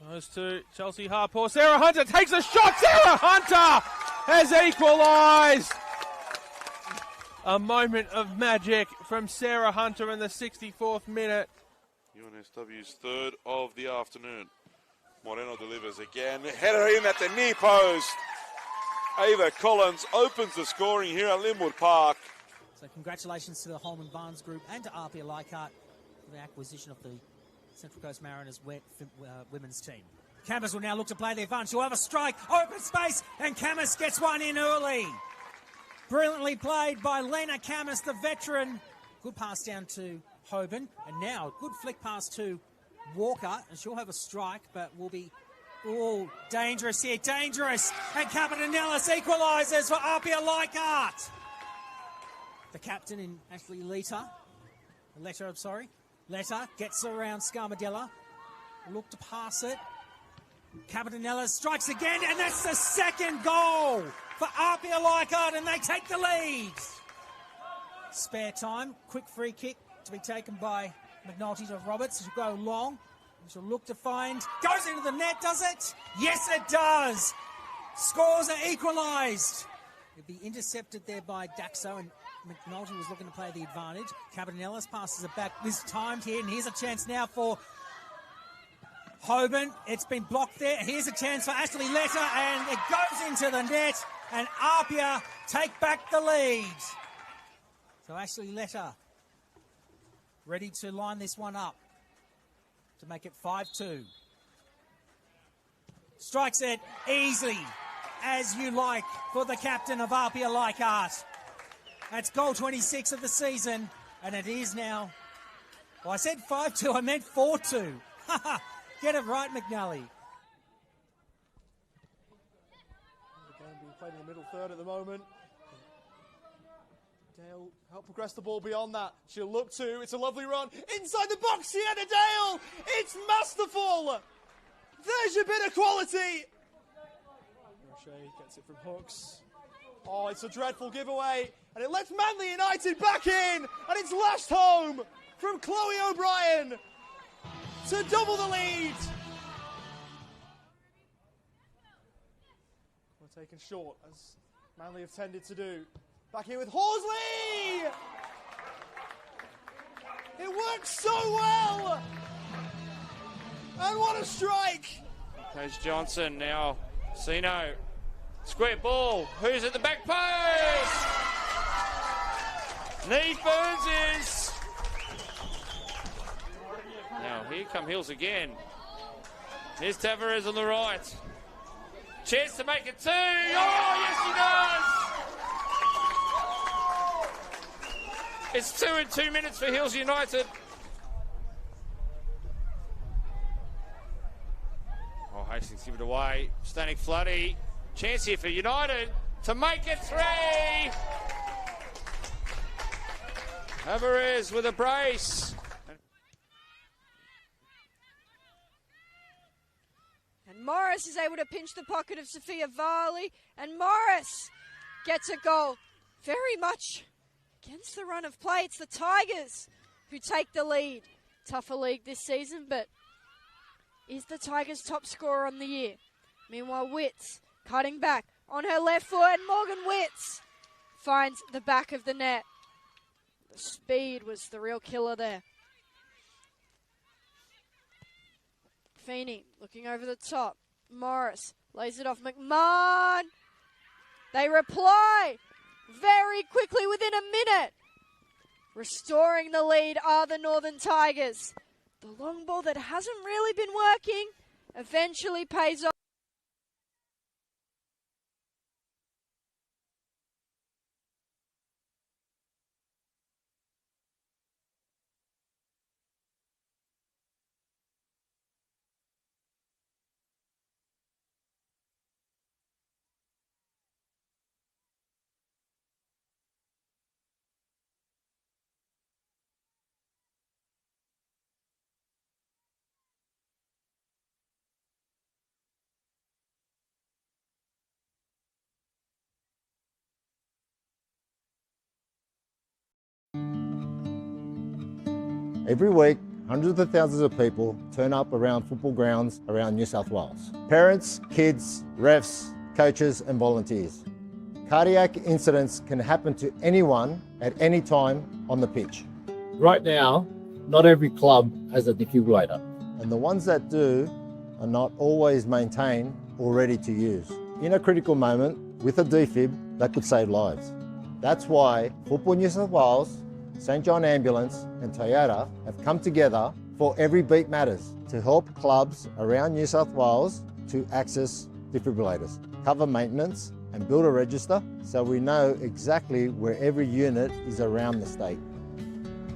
Goes to Chelsea Harpour. Sarah Hunter takes a shot. Sarah Hunter has equalised. A moment of magic from Sarah Hunter in the 64th minute. NSW's third of the afternoon. Moreno delivers again. Header in at the near post. Ava Collins opens the scoring here at Linwood Park. So congratulations to the Holman Barnes Group and to RPA Leichhardt for the acquisition of the Central Coast Mariners women's team. Camas will now look to play the advantage. She'll have a strike, open space, and Camas gets one in early. Brilliantly played by Lena Camas, the veteran. Good pass down to Hoban, and now good flick pass to Walker, and she'll have a strike, but will be dangerous here, dangerous, and Capitanellis equalises for RPA Leichhardt. The captain in Ashley Letta gets around Scarmadella, look to pass it. Capitanellis strikes again, and that's the second goal for RPA Leichhardt, and they take the lead. Spare time, quick free kick to be taken by McNulty to Roberts. She'll go long. She'll look to find. Goes into the net, does it? Yes, it does. Scores are equalised. It'll be intercepted there by Daxo, and McNulty was looking to play the advantage. Cabanellis passes it back. This timed here, and here's a chance now for Hoban. It's been blocked there. Here's a chance for Ashley Letta, and it goes into the net, and Apia take back the lead. So Ashley Letta ready to line this one up to make it 5-2. Strikes it easily, as you like, for the captain of RPA Leichhardt. That's goal 26 of the season, and it is now, well, I said 5-2, I meant 4-2. Get it right, McNally. The game being played in the middle third at the moment. Dale help progress the ball beyond that. She'll look to, it's a lovely run. Inside the box, Sienna Dale! It's masterful! There's your bit of quality! Roche gets it from Hooks. Oh, it's a dreadful giveaway. And it lets Manly United back in! And it's lashed home from Chloe O'Brien to double the lead! We're taken short, as Manly have tended to do. Back here with Horsley! It works so well! And what a strike! There's Johnson now. Sino. Square ball. Who's at the back post? Need Burns. Now here come Hills again. Here's Tavares on the right. Chance to make it 2. Oh, yes he does! It's 2 in 2 minutes for Hills United. Oh, Hastings give it away. Stanek Floody. Chance here for United to make it 3. Alvarez with a brace. And Morris is able to pinch the pocket of Sophia Varley. And Morris gets a goal very much against the run of play. It's the Tigers who take the lead. Tougher league this season, but is the Tigers' top scorer on the year. Meanwhile, Witts cutting back on her left foot, and Morgan Witts finds the back of the net. The speed was the real killer there. Feeney looking over the top. Morris lays it off. McMahon. They reply very quickly within a minute. Restoring the lead are the Northern Tigers. The long ball that hasn't really been working eventually pays off. Every week, hundreds of thousands of people turn up around football grounds around New South Wales. Parents, kids, refs, coaches and volunteers. Cardiac incidents can happen to anyone at any time on the pitch. Right now, not every club has a defibrillator. And the ones that do are not always maintained or ready to use. In a critical moment, with a defib, that could save lives. That's why Football New South Wales, St John Ambulance and Toyota have come together for Every Beat Matters to help clubs around New South Wales to access defibrillators, cover maintenance and build a register so we know exactly where every unit is around the state.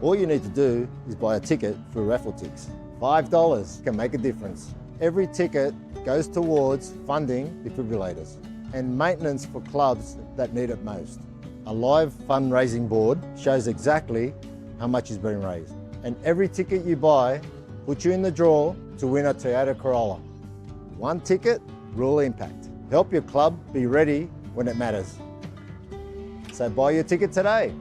All you need to do is buy a ticket through raffle ticks. $5 can make a difference. Every ticket goes towards funding defibrillators and maintenance for clubs that need it most. A live fundraising board shows exactly how much is being raised. And every ticket you buy puts you in the draw to win a Toyota Corolla. One ticket, real impact. Help your club be ready when it matters. So buy your ticket today.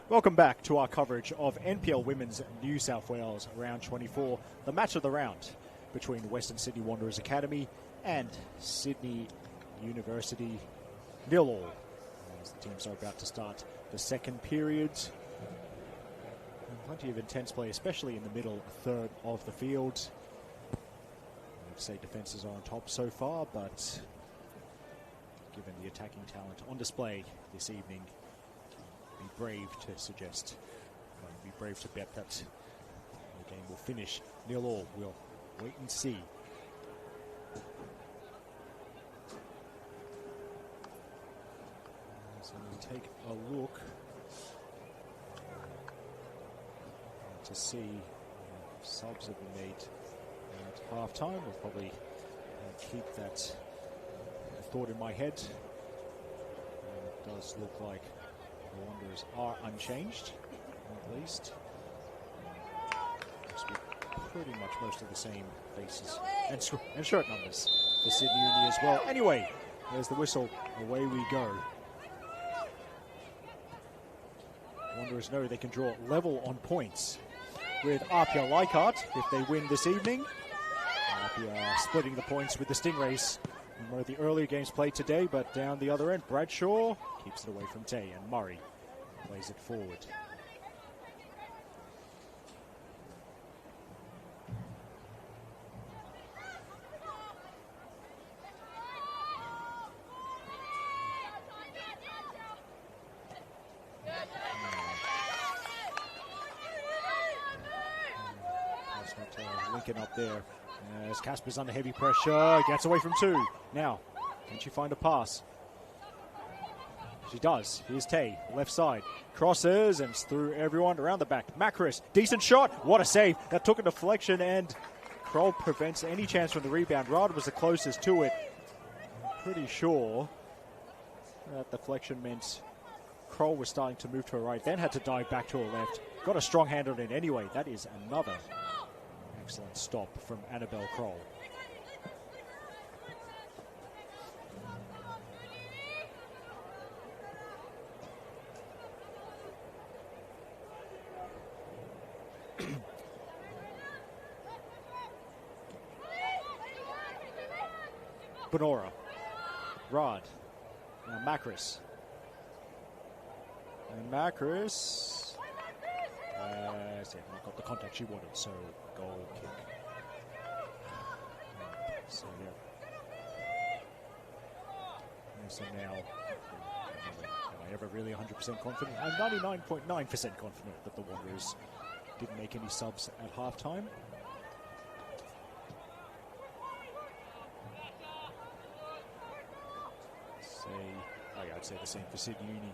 Welcome back to our coverage of NPL Women's New South Wales Round 24, the match of the round between Western Sydney Wanderers Academy and Sydney University. 0-0 as the teams are about to start the second period. And plenty of intense play, especially in the middle third of the field. I'd say defences are on top so far, but given the attacking talent on display this evening, be brave to suggest, be brave to bet that the game will finish 0-0. We'll wait and see. So we'll take a look to see if subs have been made at half-time. We'll probably keep that thought in my head. It does look like the Wanderers are unchanged, at least. Must be pretty much most of the same faces and shirt numbers for Sydney Uni as well. Anyway, there's the whistle. Away we go. Wanderers know they can draw level on points with Apia Leichhardt if they win this evening. Apia splitting the points with the Stingrays in one of the earlier games played today, but down the other end, Bradshaw keeps it away from Tay, and Murray plays it forward. Lincoln up there as Casper's under heavy pressure, gets away from two. Now, can she find a pass? She does. Here's Tay, left side. Crosses and through everyone around the back. Macris, decent shot. What a save. That took a deflection and Kroll prevents any chance from the rebound. Rod was the closest to it. I'm pretty sure that deflection meant Kroll was starting to move to her right, then had to dive back to her left. Got a strong hand on it anyway. That is another excellent stop from Annabelle Kroll. Benora, Rod, now Macris. And Macris not got the contact she wanted, so goal kick. So now, am I ever really 100% confident? I'm 99.9% confident that the Wanderers didn't make any subs at halftime. I'd say the same for Sydney Uni.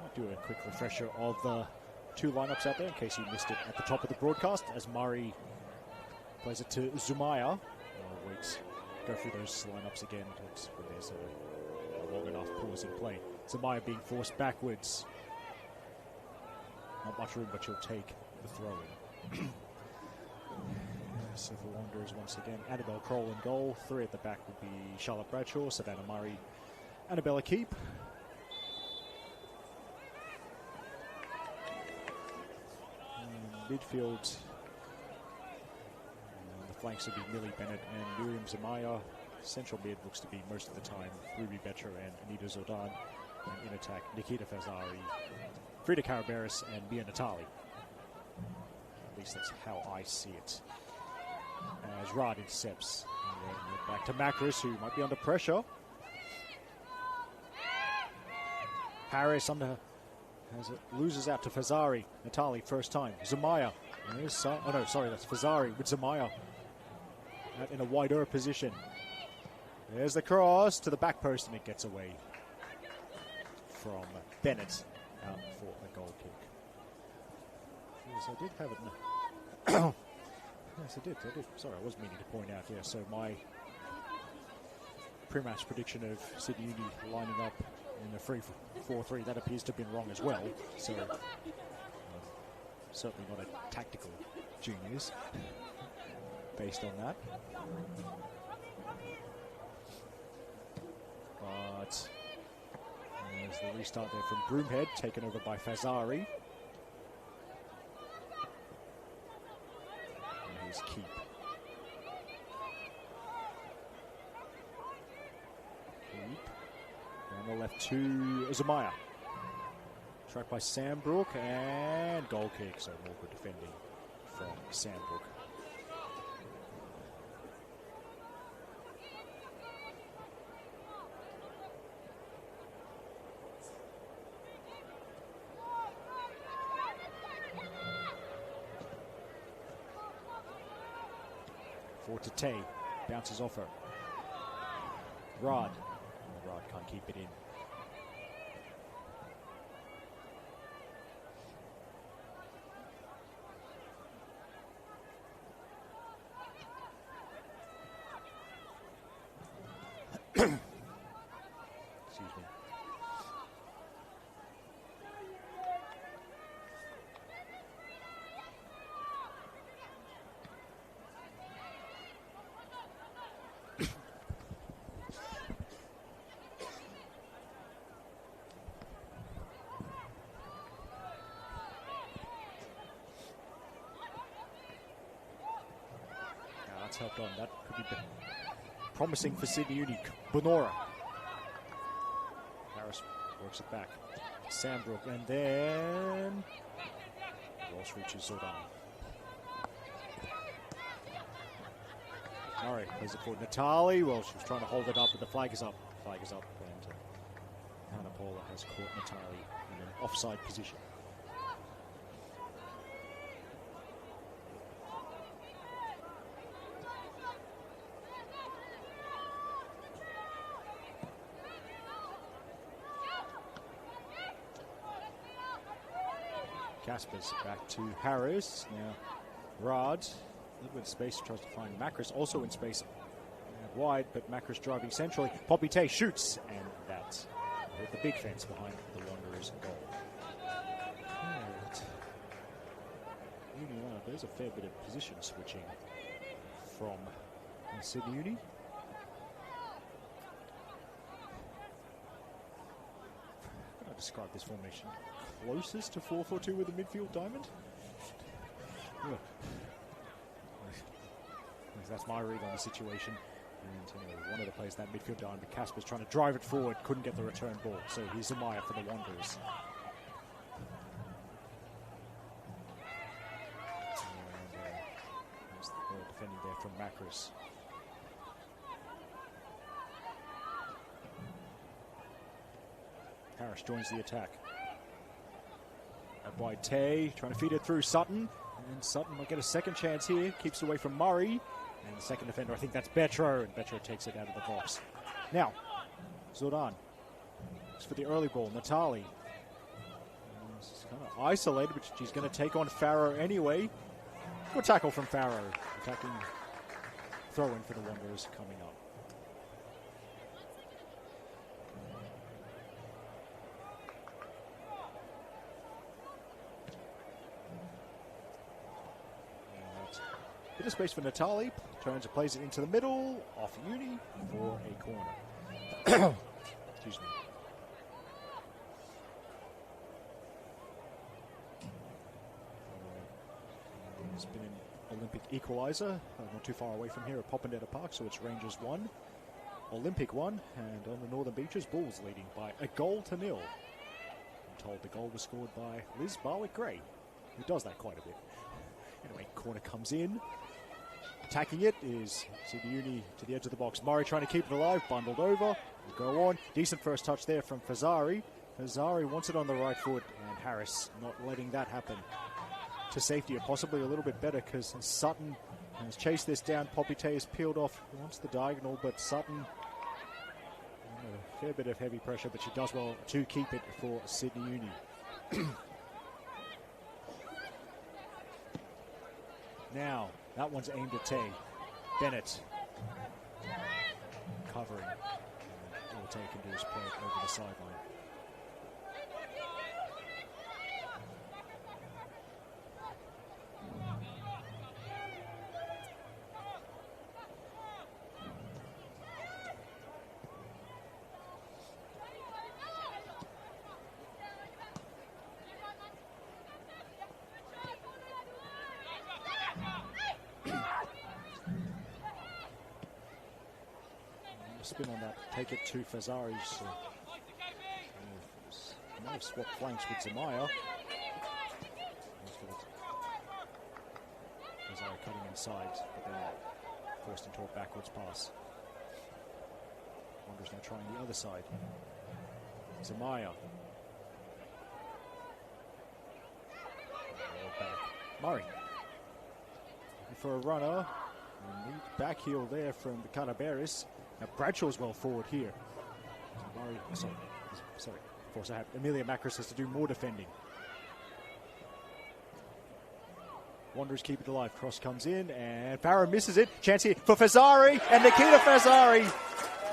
I'll do a quick refresher of the two lineups out there in case you missed it at the top of the broadcast, as Murray plays it to Zumaya. I'll wait, go through those lineups again when there's a long enough pause in play. Zumaya being forced backwards. Not much room, but she'll take the throw-in. So for Wanderers, once again, Annabelle Kroll in goal. Three at the back would be Charlotte Bradshaw, Savannah Murray, Annabella Keep. Midfield, the flanks would be Millie Bennett and Miriam Zamaya. Central mid looks to be most of the time Ruby Betcher and Anita Zordan. And in attack, Nikita Fazari, Frida Karaberis, and Mia Natali. At least that's how I see it. As Rod intercepts. And then back to Macris, who might be under pressure. Harris loses out to Fazari. Natali first time. Zamaya. That's Fazari with Zamaya in a wider position. There's the cross to the back post, and it gets away from Bennett out for a goal kick. Yes, I did have it. Yes, I did. Sorry, I was meaning to point out. Yeah, so my pre-match prediction of Sydney Uni lining up in the 3-4-3, that appears to have been wrong as well. So, certainly not a tactical genius based on that. But there's the restart there from Broomhead, taken over by Fazari. to Zamaya. Tracked by Sandbrook, and goal kick, so more good defending from Sandbrook. Forward to Tay, bounces off her. Rod. Oh, Rod can't keep it in. Excuse me. That's helped on. That could be promising for Sydney Uni. Bonora. Harris works it back. Sandbrook, and then Ross reaches Zordon. Murray plays it for Natali. Well, she was trying to hold it up, but the flag is up. Flag is up, and Hannah Paula has caught Natali in an offside position. Caspers back to Harris. Now Rod, a little bit of space, tries to find Macris, also in space wide, but Macris driving centrally. Poppy Tay shoots, and that's with the big fence behind the Wanderers' goal. Uni, there's a fair bit of position switching from Sydney Uni. How can I describe this formation? Closest to 4-4-2 with a midfield diamond? Yeah. That's my read on the situation. And one of the players that midfield diamond, but Casper's trying to drive it forward, couldn't get the return ball. So here's Zamaya for the Wanderers. And there's the defending there from Macris. Harris joins the attack. By Tay, trying to feed it through Sutton, and Sutton might get a second chance here, keeps away from Murray, and the second defender, I think that's Betro, and Betro takes it out of the box. Now, Zordan, it's for the early ball, Natali. She's kind of isolated, but she's going to take on Farrow anyway. Good tackle from Farrow, attacking, throw-in for the Wanderers coming up. Bit of space for Natali, turns and plays it into the middle, off Uni for a corner. Excuse me. There's been an Olympic equaliser, not too far away from here at Popondetta Park, so it's Rangers 1, Olympic 1, and on the Northern Beaches, Bulls leading by 1-0. I'm told the goal was scored by Liz Barwick-Gray, who does that quite a bit. Anyway, corner comes in. Attacking it is Sydney Uni to the edge of the box. Murray trying to keep it alive, bundled over. We'll go on. Decent first touch there from Fazari. Fazari wants it on the right foot, and Harris not letting that happen to safety, or possibly a little bit better, because Sutton has chased this down. Poppy Tay has peeled off, wants the diagonal, but Sutton, a fair bit of heavy pressure, but she does well to keep it for Sydney Uni. Now, that one's aimed at Tay. Bennett covering. All Tay can do is play it over the sideline. Spin on that, take it to Fazari's May have swapped flanks with Zamaya. Azari cutting inside, but then forced into a backwards pass. Wanderers now trying the other side. Zamaya. Back. Murray. And for a runner. Neat back heel there from the Canaberis. Now Bradshaw's well forward here. Murray, sorry. Force I have Amelia Macris has to do more defending. Wanderers keep it alive. Cross comes in and Farah misses it. Chance here for Fazzari, and Nikita Fazzari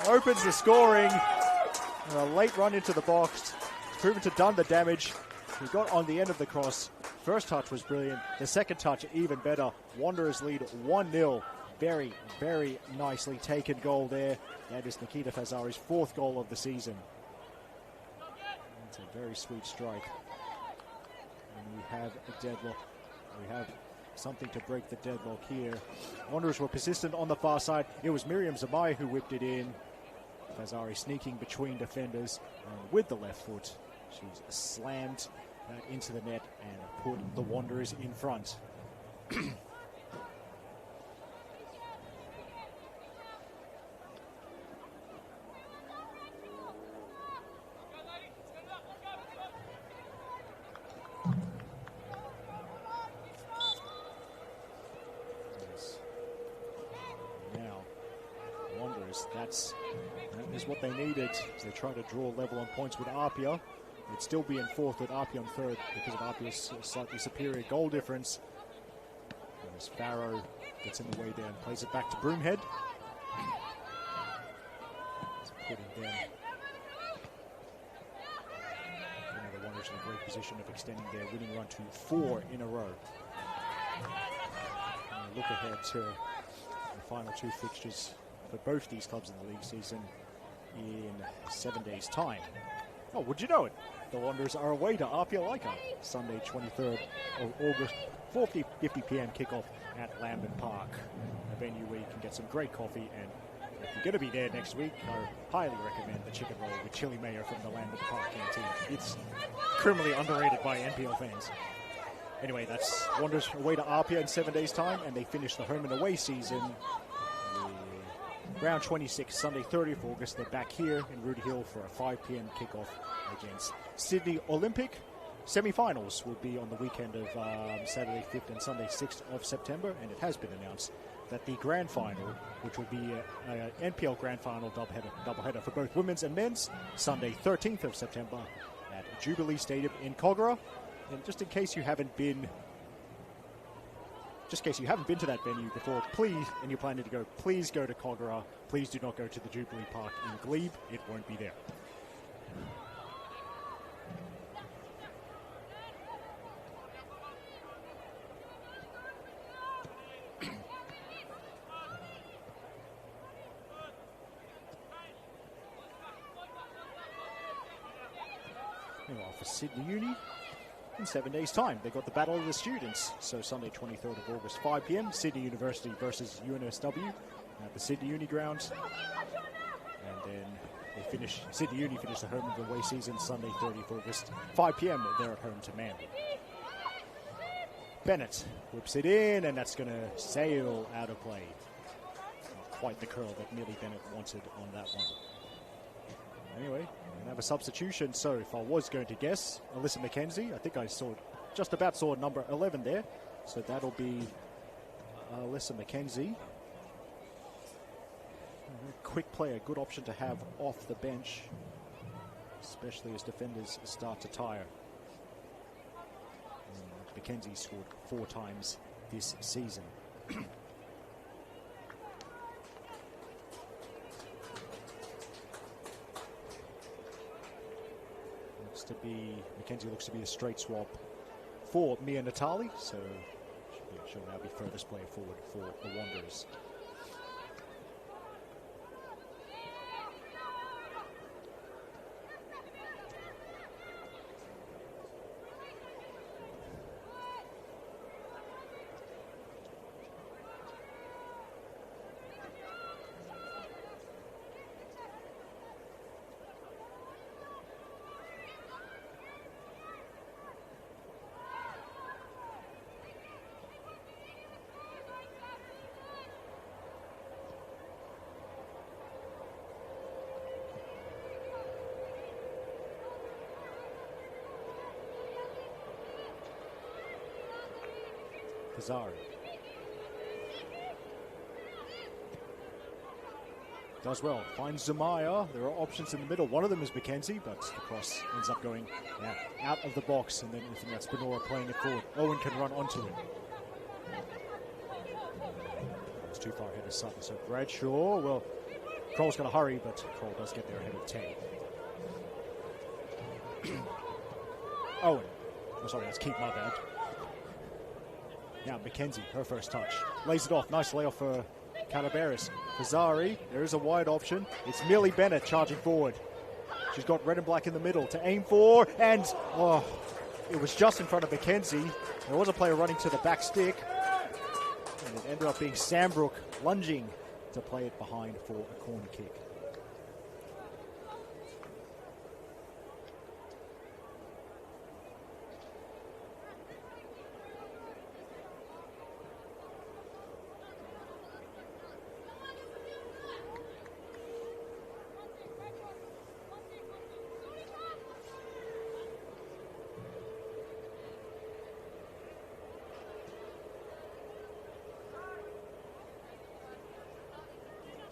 opens the scoring. And a late run into the box. Proven to done the damage. He got on the end of the cross. First touch was brilliant. The second touch even better. Wanderers lead 1-0. Very, very nicely taken goal there. That is Nikita Fazzari's 4th goal of the season. It's a very sweet strike. And we have a deadlock. We have something to break the deadlock here. Wanderers were persistent on the far side. It was Miriam Zamai who whipped it in. Fazzari sneaking between defenders. And with the left foot, she's slammed into the net and put the Wanderers in front. That is what they needed. As they try to draw level on points with Apia. They'd still be in 4th with Apia on 3rd because of Apia's slightly superior goal difference. As Farrow gets in the way there and plays it back to Broomhead. Putting down. The Wanderers in a great position of extending their winning run to 4 in a row. And look ahead to the final 2 fixtures for both these clubs in the league season in 7 days' time. Oh, would you know it? The Wanderers are away to Apia Leichhardt, Sunday 23rd of August, 4:50 p.m. kickoff at Lambton Park, a venue where you can get some great coffee. And if you're going to be there next week, I highly recommend the chicken roll with chili mayo from the Lambton Park canteen. It's criminally underrated by NPL fans. Anyway, that's Wanderers away to Apia in 7 days' time, and they finish the home and away season round 26, Sunday 30th August. They're back here in Rudy Hill for a 5 p.m. kickoff against Sydney Olympic. Semi-finals will be on the weekend of Saturday 5th and Sunday 6th of September, and it has been announced that the grand final, which will be an NPL grand final doubleheader for both women's and men's, Sunday 13th of September at Jubilee Stadium in Kogarah. And just in case you haven't been to that venue before, please, and you're planning to go, please go to Kogarah. Please do not go to the Jubilee Park in Glebe. It won't be there. Meanwhile, for Sydney Uni, in 7 days' time, they've got the Battle of the Students. So Sunday 23rd of August, 5 p.m, Sydney University versus NSW at the Sydney Uni ground. And then Sydney Uni finish the home and away season Sunday 30th August, 5 p.m, they're at home to Manly. Bennett whips it in, and that's going to sail out of play. Not quite the curl that Millie Bennett wanted on that one. Anyway, we're going to have a substitution. So if I was going to guess, Alyssa McKenzie, I think I just about saw number 11 there. So that'll be Alyssa McKenzie. A quick player, good option to have off the bench, especially as defenders start to tire. And McKenzie scored 4 times this season. McKenzie looks to be a straight swap for Mia Natali, so she'll now be furthest player forward for the Wanderers. Pizzari. Does well. Finds Zamaya. There are options in the middle. One of them is Mackenzie, but the cross ends up going out of the box, and then I think that's Benora playing it forward. Owen can run onto it. It's too far ahead of Sutton. So Bradshaw, well, Kroll's going to hurry, but Kroll does get there ahead of 10. Owen. Oh, sorry, that's Keith, my bad. Now Mackenzie, her first touch. Lays it off. Nice layoff for Calaveras. Pizzari, there is a wide option. It's Millie Bennett charging forward. She's got red and black in the middle to aim for, and it was just in front of Mackenzie. There was a player running to the back stick, and it ended up being Sambrook lunging to play it behind for a corner kick.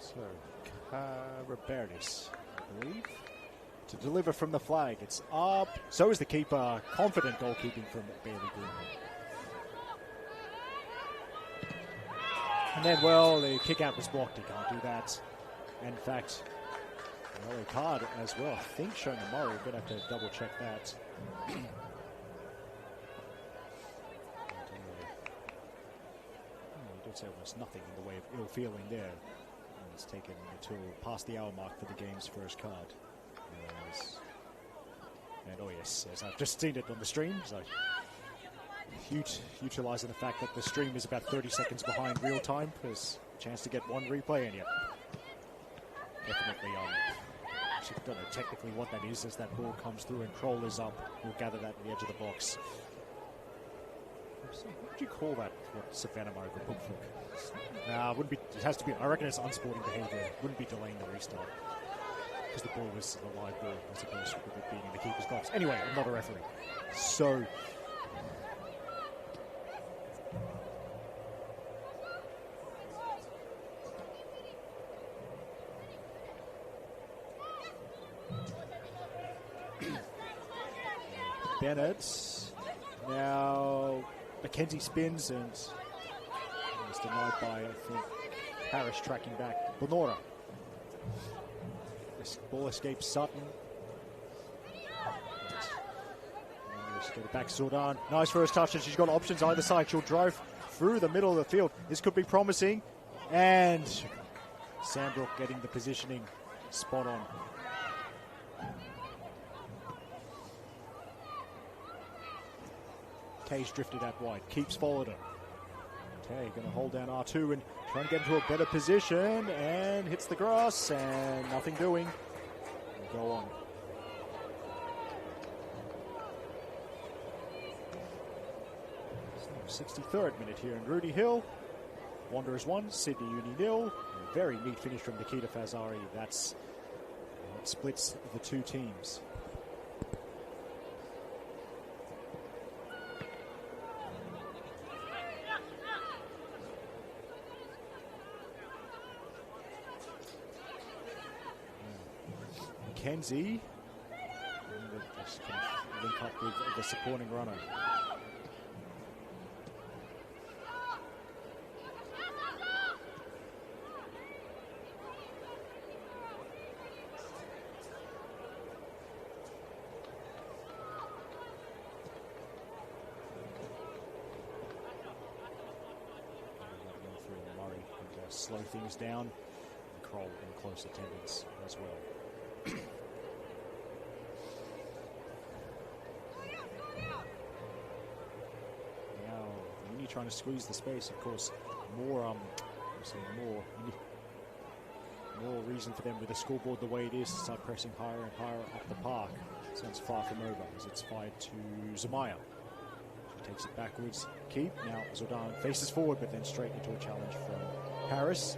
So, Caraberis, I believe, to deliver from the flag. It's up. So is the keeper. Confident goalkeeping from Bailey Green. And then, well, the kick out was blocked. He can't do that. And in fact, a card as well. I think showing a Murray. We're going to have to double check that. He did say almost nothing in the way of ill feeling there. It's taken until past the hour mark for the game's first card. And oh yes, I've just seen it on the stream. So utilising the fact that the stream is about 30 seconds behind real time. There's a chance to get one replay, and definitely actually don't know technically what that is as that ball comes through and Kroll is up. We'll gather that at the edge of the box. What would you call that? What Savannah Murray would book for? Wouldn't be. It has to be. I reckon it's unsporting behaviour. Wouldn't be delaying the restart because the ball was a live ball as opposed to it being in the keeper's box. Anyway, I'm not a referee, so. Bennett now. Mackenzie spins and is denied by, I think, Harris tracking back. Benora. This ball escapes Sutton. Just get it back Zordaan. Nice first touch, and she's got options either side. She'll drive through the middle of the field. This could be promising. And Sambrook getting the positioning spot on. Kay's drifted out wide. Keeps followed her. Tay going to hold down R2 and try and get into a better position, and hits the grass and nothing doing. We'll go on. So 63rd minute here in Rudy Hill. Wanderers 1, Sydney Uni 0. A very neat finish from Nikita Fazari. That's what splits the two teams. Mackenzie, just kind of link up with the supporting runner. Murray and slow things down, and Kroll in close attendance as well. Trying to squeeze the space, of course. More reason for them with the scoreboard the way it is to start pressing higher and higher up the park. Sounds far from over as it's fired to Zamaya. She takes it backwards. Keep. Now Zordaan faces forward, but then straight into a challenge from Harris.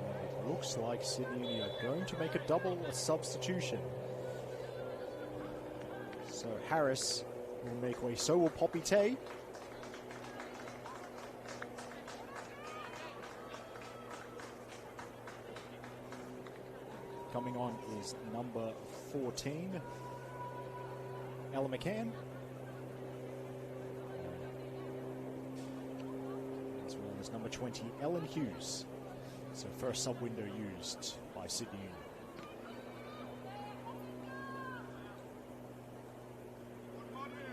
And it looks like Sydney are going to make a substitution. So Harris will make way. So will Poppy Tay. Coming on is number 14, Ella McCann. As well as number 20, Ellen Hughes. So first sub window used by Sydney Uni.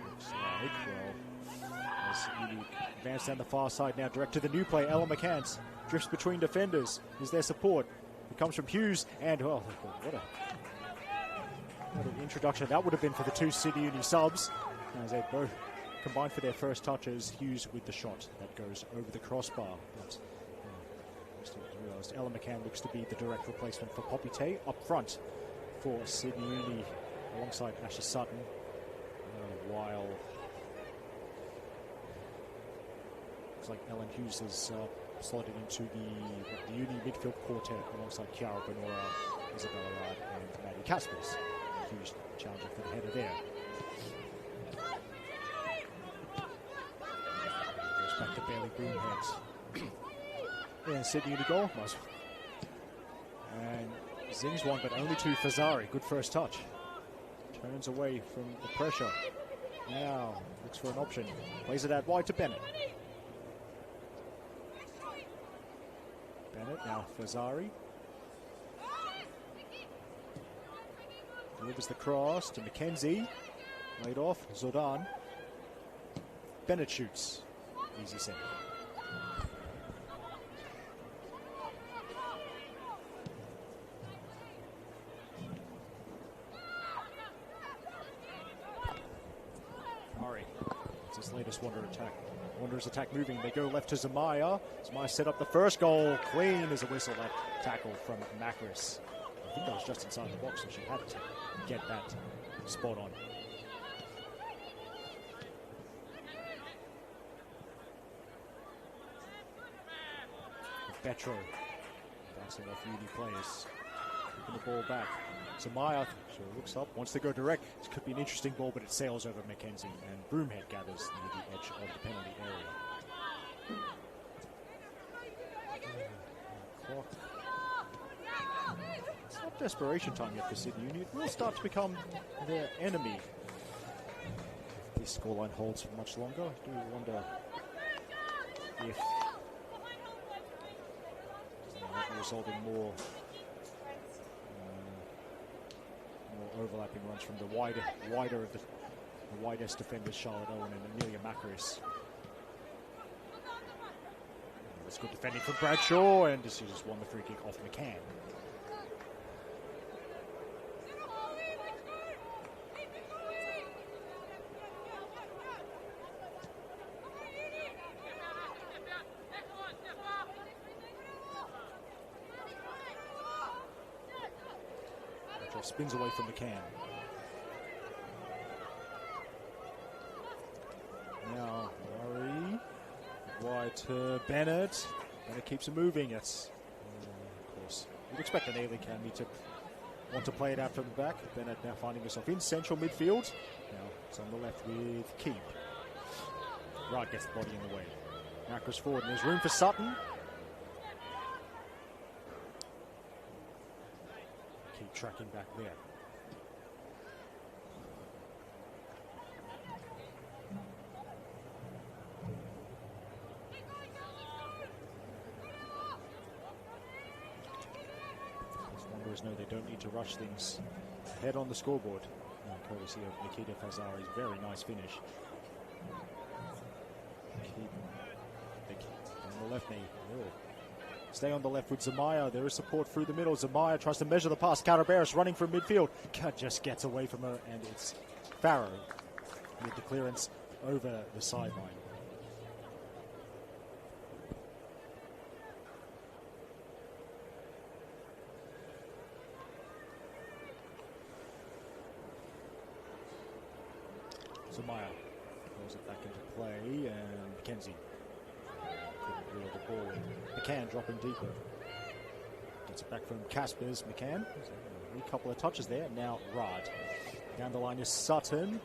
Looks like, well, as Uni advance down the far side now, direct to the new play, Ella McCann drifts between defenders. Is there support? It comes from Hughes, and well, what an introduction that would have been for the two Sydney Uni subs, as they both combined for their first touches. Hughes with the shot that goes over the crossbar, but realised Ella McCann looks to be the direct replacement for Poppy Tay up front for Sydney Uni alongside Asher Sutton, while looks like Ellen Hughes has slotted into the Uni midfield quartet alongside Kiara Benora, Isabella Rudd and Maddie Caspers. A huge challenger for the header there. Goes back to Bailey Broomhead. Yeah, Sydney Uni goal. And zings one, but only to Fazari. Good first touch. Turns away from the pressure. Now looks for an option. Plays it out wide to Bennett. Bennett now Fazari. Delivers the cross to McKenzie. Laid off. Zordan. Bennett shoots. Easy save. Murray. It's his latest Wanderers attack moving. They go left to Zamaya. Zamaya set up the first goal. Clean as a whistle. That tackle from Macris. I think that was just inside the box, so she had to get that spot on. Betro bouncing off Uni players. Keeping the ball back. Zamaya, so looks up, wants to go direct. This could be an interesting ball, but it sails over Mackenzie, and Broomhead gathers near the edge of the penalty area. Clock. It's not desperation time yet for Sydney Uni. It will start to become their enemy if this scoreline holds for much longer. I do wonder if that will result in more overlapping runs from the widest defenders, Charlotte Owen and Amelia Macris. That's good defending from Bradshaw, and this just won the free kick off McCann. Spins away from McCann. Now Murray wide to Bennett. Bennett keeps it moving. It's of course you'd expect an Ailing Academy to want to play it out from the back. Bennett now finding herself in central midfield. Now it's on the left with Keep. Right gets the body in the way. Macros forward, and there's room for Sutton. Keep tracking back there. Wanderers know they don't need to rush things. Head on the scoreboard. Courtesy of Nikita Fazari's very nice finish. Keep on the left knee. Stay on the left with Zamaya. There is support through the middle. Zamaya tries to measure the pass. Caraberis running from midfield. Just gets away from her, and it's Farrow with the clearance over the sideline. Zamaya throws it back into play, and McKenzie couldn't reel the ball in. McCann dropping deeper. Gets it back from Caspers. McCann. A couple of touches there. Now Rad. Down the line is Sutton.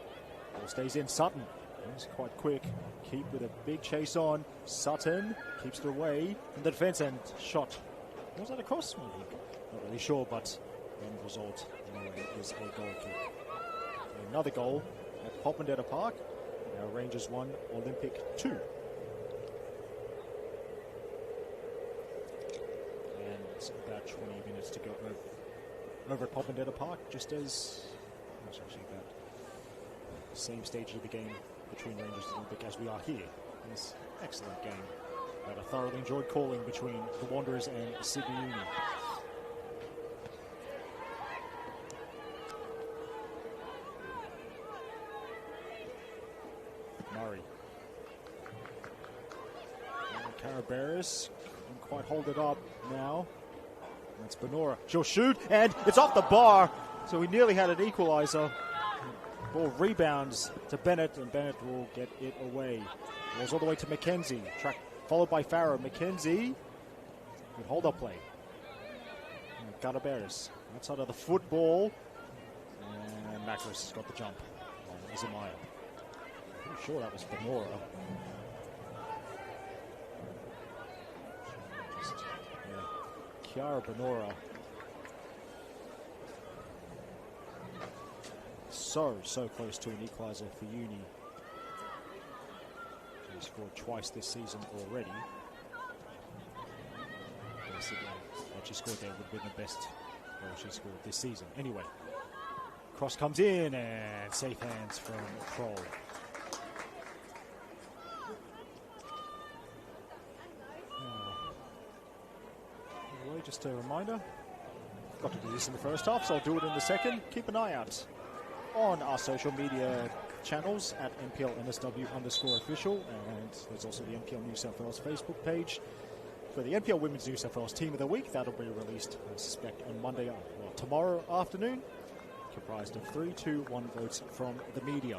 Ball stays in. Sutton. It's quite quick. Keep with a big chase on. Sutton keeps it away from the defence and shot. Was that a cross? Not really sure, but end result anyway is a goal kick. Another goal at Popondetta Park. Now Rangers 1, Olympic 2. And it's about 20 minutes to go over at Popondetta Park, just as it's actually about the same stage of the game between Rangers and Olympic as we are here. This excellent game that I thoroughly enjoyed calling between the Wanderers and Sydney Uni. Murray. And Caraberis couldn't quite hold it up now. That's Benora. She'll shoot, and it's off the bar. So we nearly had an equaliser. Ball rebounds to Bennett, and Bennett will get it away. Balls all the way to McKenzie. Track followed by Farrow. McKenzie. Good hold-up play. Caraberis. Outside of the football. And Macros has got the jump on Izamaya. I'm sure that was Benora. Kiara Benora. So close to an equaliser for Uni. She's scored twice this season already. What she scored there would have been the best goal she scored this season. Anyway, cross comes in and safe hands from Kroll. Just a reminder, got to do this in the first half, so I'll do it in the second. Keep an eye out on our social media channels at NPL NSW_official, and there's also the NPL New South Wales Facebook page for the NPL Women's New South Wales Team of the Week. That'll be released, I suspect, on Monday, tomorrow afternoon, comprised of 3, 2, 1 votes from the media.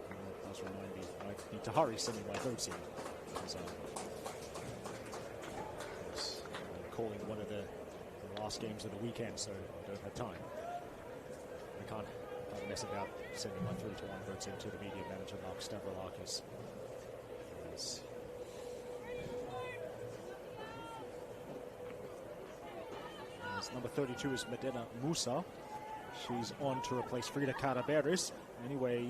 That does remind me, I need to hurry sending my votes in. Because I'm calling one of the last games of the weekend, so I don't have time. I can't mess about sending my 3-1 votes into the media manager, Mark Stavroulakis. As number 32 is Medina Musa. She's on to replace Frida Caraberis. Anyway,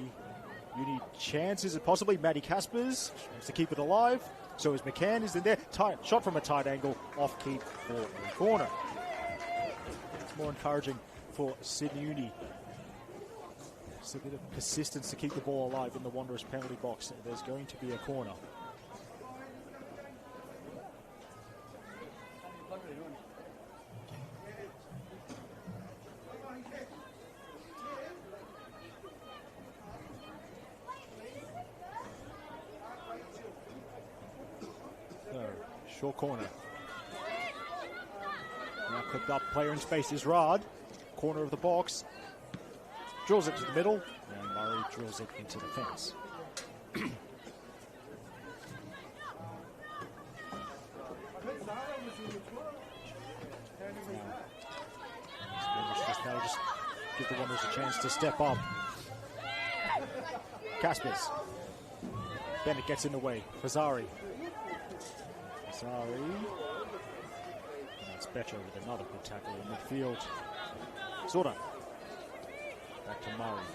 Uni chances it possibly. Maddie Caspers wants to keep it alive. So is McCann is in there. Shot from a tight angle, off keep for the corner. It's more encouraging for Sydney Uni. Just a bit of persistence to keep the ball alive in the Wanderers penalty box. There's going to be a corner. Short corner. Now clipped up, player in space is Rod. Corner of the box. Drills it to the middle, and Murray drills it into the fence. Now just give the Wanderers a chance to step up. Caspers. Bennett gets in the way. Fazari. And that's Betcher with another good tackle in midfield. Sorta. Back to Murray.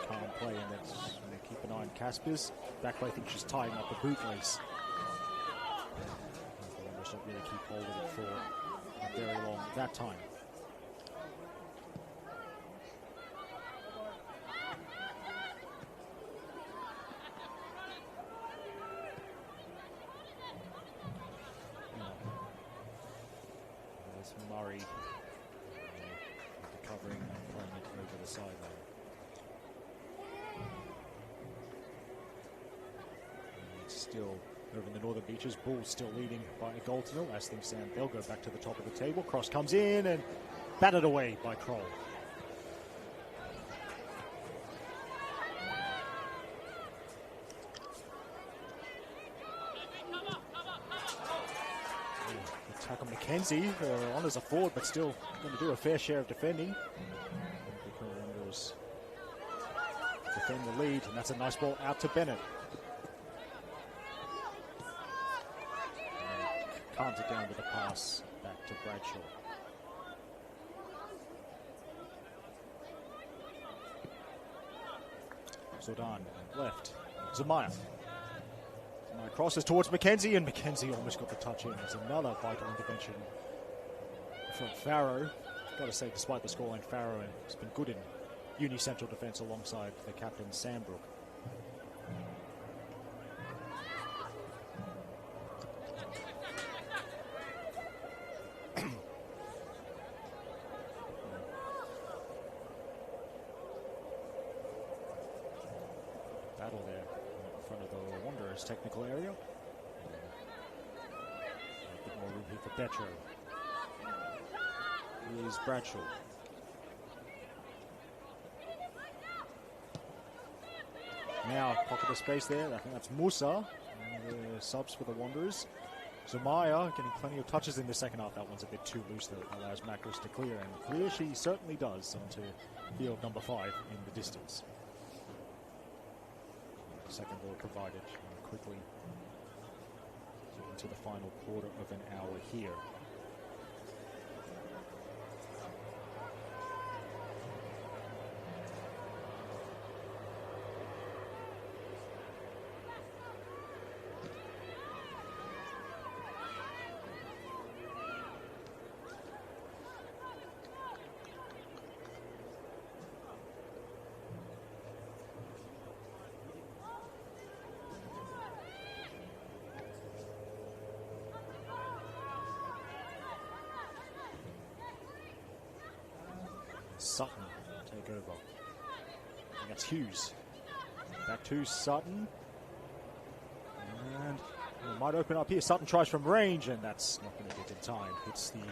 Calm play, and that's going to keep an eye on Caspers. Back play, I think she's tying up the boot lace. The Wanderers don't really keep hold of it for very long that time. Murray recovering and playing it over the sideline. It's still over in the Northern Beaches. Bulls still leading by a goal to nil. As things stand, they'll go back to the top of the table. Cross comes in and batted away by Kroll. Tackle McKenzie on as a forward, but still going to do a fair share of defending. The Wanderers defend the lead, and that's a nice ball out to Bennett. calms it down with a pass back to Bradshaw. Zordon left. Zamaya. Zamaya crosses towards McKenzie, and McKenzie almost got the touch in. There's another vital intervention from Farrow. Got to say, despite the scoreline, Farrow has been good in Uni Central defence alongside the captain Sandbrook. Battle there in front of the Wanderers technical area. A bit more room here for Betro. Here's Bradshaw. Now, pocket of space there. I think that's Musa. The subs for the Wanderers. Zumaya getting plenty of touches in the second half. That one's a bit too loose, though. Allows Macros to clear, and clear she certainly does onto field number 5 in the distance. Second ball provided quickly into the final quarter of an hour here. Sutton take over. I think that's Hughes. Back to Sutton. And it might open up here. Sutton tries from range, and that's not going to get in time. It's the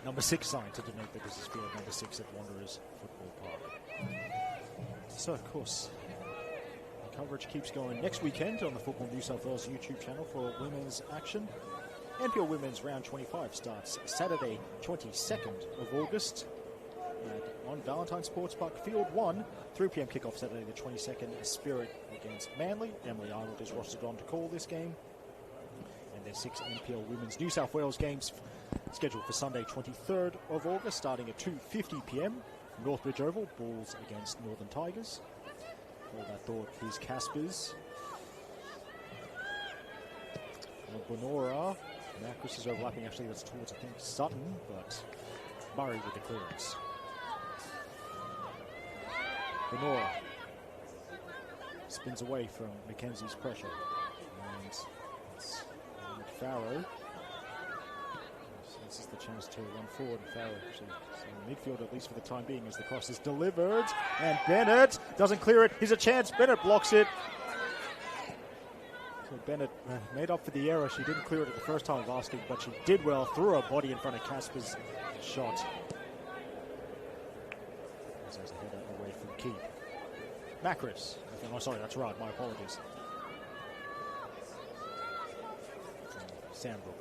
number 6 sign to denote that this is field number 6 at Wanderers Football Park. So, of course, the coverage keeps going next weekend on the Football New South Wales YouTube channel for women's action. NPL Women's Round 25 starts Saturday, 22nd of August. On Valentine Sports Park, Field 1, 3 p.m. kickoff Saturday the 22nd, Spirit against Manly. Emily Arnold is rostered on to call this game. And there's 6 NPL Women's New South Wales games scheduled for Sunday 23rd of August, starting at 2:50 p.m. Northbridge Oval, Bulls against Northern Tigers. All that thought, here's Caspers. Bonora. Macros is overlapping, actually, that's towards, I think, Sutton, but Murray with the clearance. Bonora spins away from Mackenzie's pressure. And it's Farrow. So this is the chance to run forward. Farrow actually in midfield, at least for the time being, as the cross is delivered. And Bennett doesn't clear it. Here's a chance. Bennett blocks it. So Bennett made up for the error. She didn't clear it at the first time of asking, but she did well. Threw her body in front of Casper's shot. There's a header away from Keep. Macros. Oh, sorry, that's right. My apologies. Sandbrook.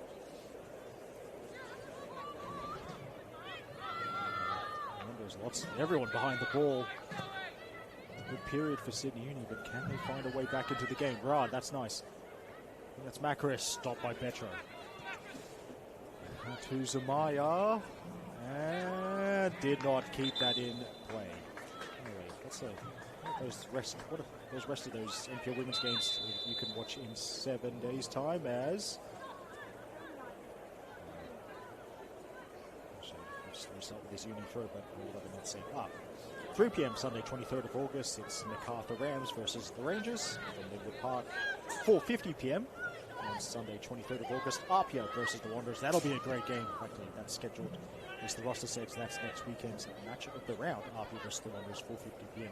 There's lots, everyone behind the ball. Good period for Sydney Uni, but can they find a way back into the game? Right, that's nice. And that's Macros, stopped by Betro. To Zamaya. And did not keep that in play. Anyway, that's what are those rest of those NPL women's games you can watch in 7 days' time as... We'll start with this Uni throw, but we'll have it not set up. 3 p.m. Sunday, 23rd of August, it's MacArthur Rams versus the Rangers from Linwood Park. 4:50 p.m. on Sunday, 23rd of August, Apia versus the Wanderers. That'll be a great game. Frankly, that's scheduled, as the roster says, that's next weekend's match of the round. Apia versus the Wanderers, 4:50 p.m.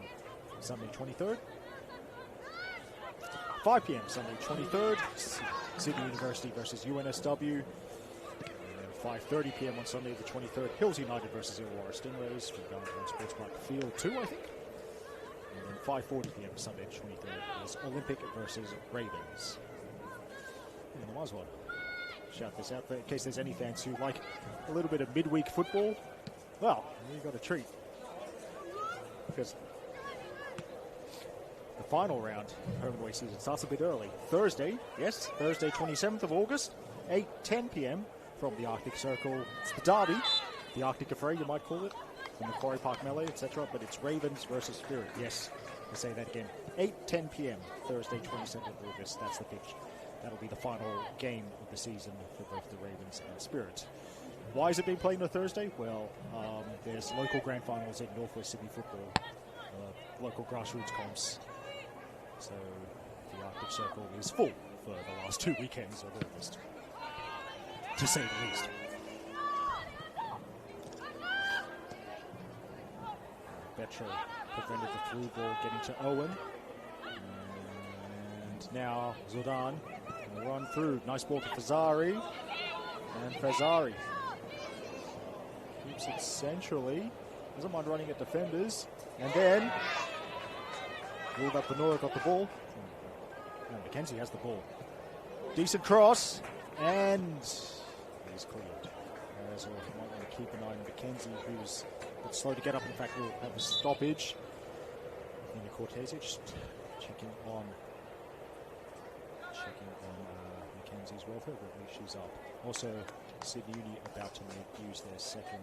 Sunday, 23rd. 5 p.m. Sunday, 23rd, Sydney University versus UNSW. 5:30 p.m. on Sunday the 23rd, Hills United versus Illawarra Stingrays from Valentine Sports Park Field 2, I think. And then 5:40 p.m. Sunday the 23rd is Olympic versus Ravens. And I might as well shout this out in case there's any fans who like a little bit of midweek football. Well, you got a treat. Because the final round home and away season starts a bit early. Thursday, yes, Thursday 27th of August. 8:10 p.m. from the Arctic Circle. It's the derby, the Arctic Affray, you might call it, from the Quarry Park Melee, etc. But it's Ravens versus Spirit. Yes, I say that again. 8:10 p.m. Thursday, 22nd of August. That's the pitch. That'll be the final game of the season for both the Ravens and Spirit. Why is it being played on a Thursday? Well, there's local grand finals in Northwest Sydney football, local grassroots comps. So the Arctic Circle is full for the last 2 weekends of August, to say the least. Betro prevented the through ball getting to Owen. And now Zoldan will run through. Nice ball to Fazari. And Fazari keeps it centrally. Doesn't mind running at defenders. And then Wilbur Panora got the ball. And Mackenzie has the ball. Decent cross. And he's cleared. As well, you might want to keep an eye on Mackenzie, who's a bit slow to get up. In fact, we'll have a stoppage. Nina Cortese just checking on Mackenzie's welfare, but at least she's up. Also, Sydney Uni about to use their second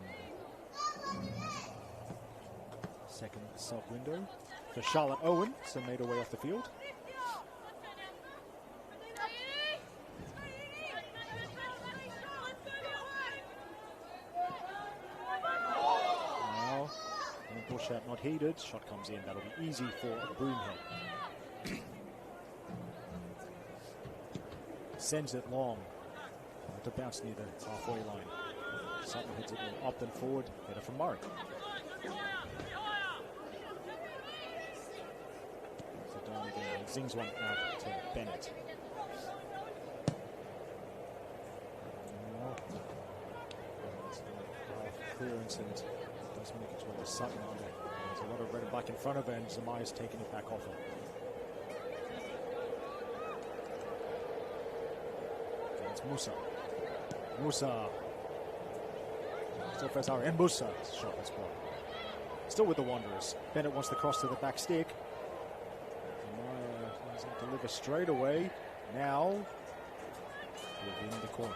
sub window for Charlotte Owen, so made her way off the field. Now, ball shot not heated. Shot comes in. That'll be easy for Broomhead. Sends it long to bounce near the halfway line. Sutton heads it more up and forward. Better from Murray. So down again. Zings one out to Bennett. Clearance and does make it towards Sutton under. There's a lot of red and black in front of her, and Zamaya's taking it back off her. Musa. Still Fazari and Musa. Shot as well. Still with the Wanderers. Bennett wants the cross to the back stick. Doesn't deliver straight away. Now, within the corner.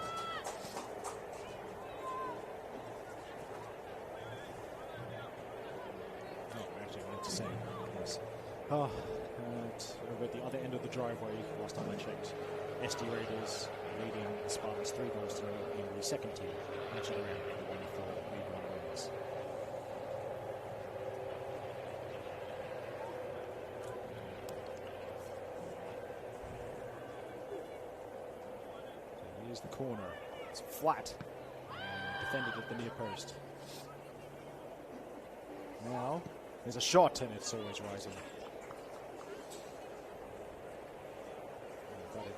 Oh, actually, I meant to say, yes. Over at the other end of the driveway, last time I checked, SD Raiders leading the Spartans 3 goals to 0 in the second team. Match of the round, the winner for League One winners. So here's the corner. It's flat and defended at the near post. Now there's a shot and it's always rising.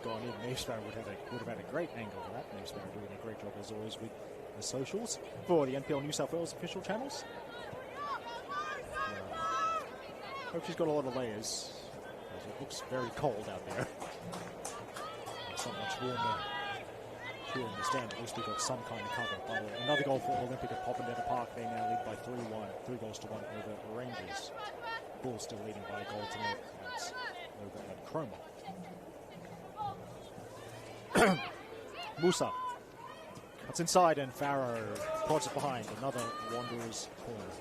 Gone in. Neve Sparrow would have had a great angle for that. Neve Sparrow doing a great job as always with the socials for the NPL New South Wales official channels. Hope she's got a lot of layers. It looks very cold out there. It's not much warmer here in the stand. At least we got some kind of cover. But another goal for Olympic at Popondetta Park. They now lead by 3-1. 3 goals to 1 over Rangers. Bulls still leading by a goal to 0. That's over at Chroma. Musa cuts inside and Farrow prods it behind. Another Wanderers corner.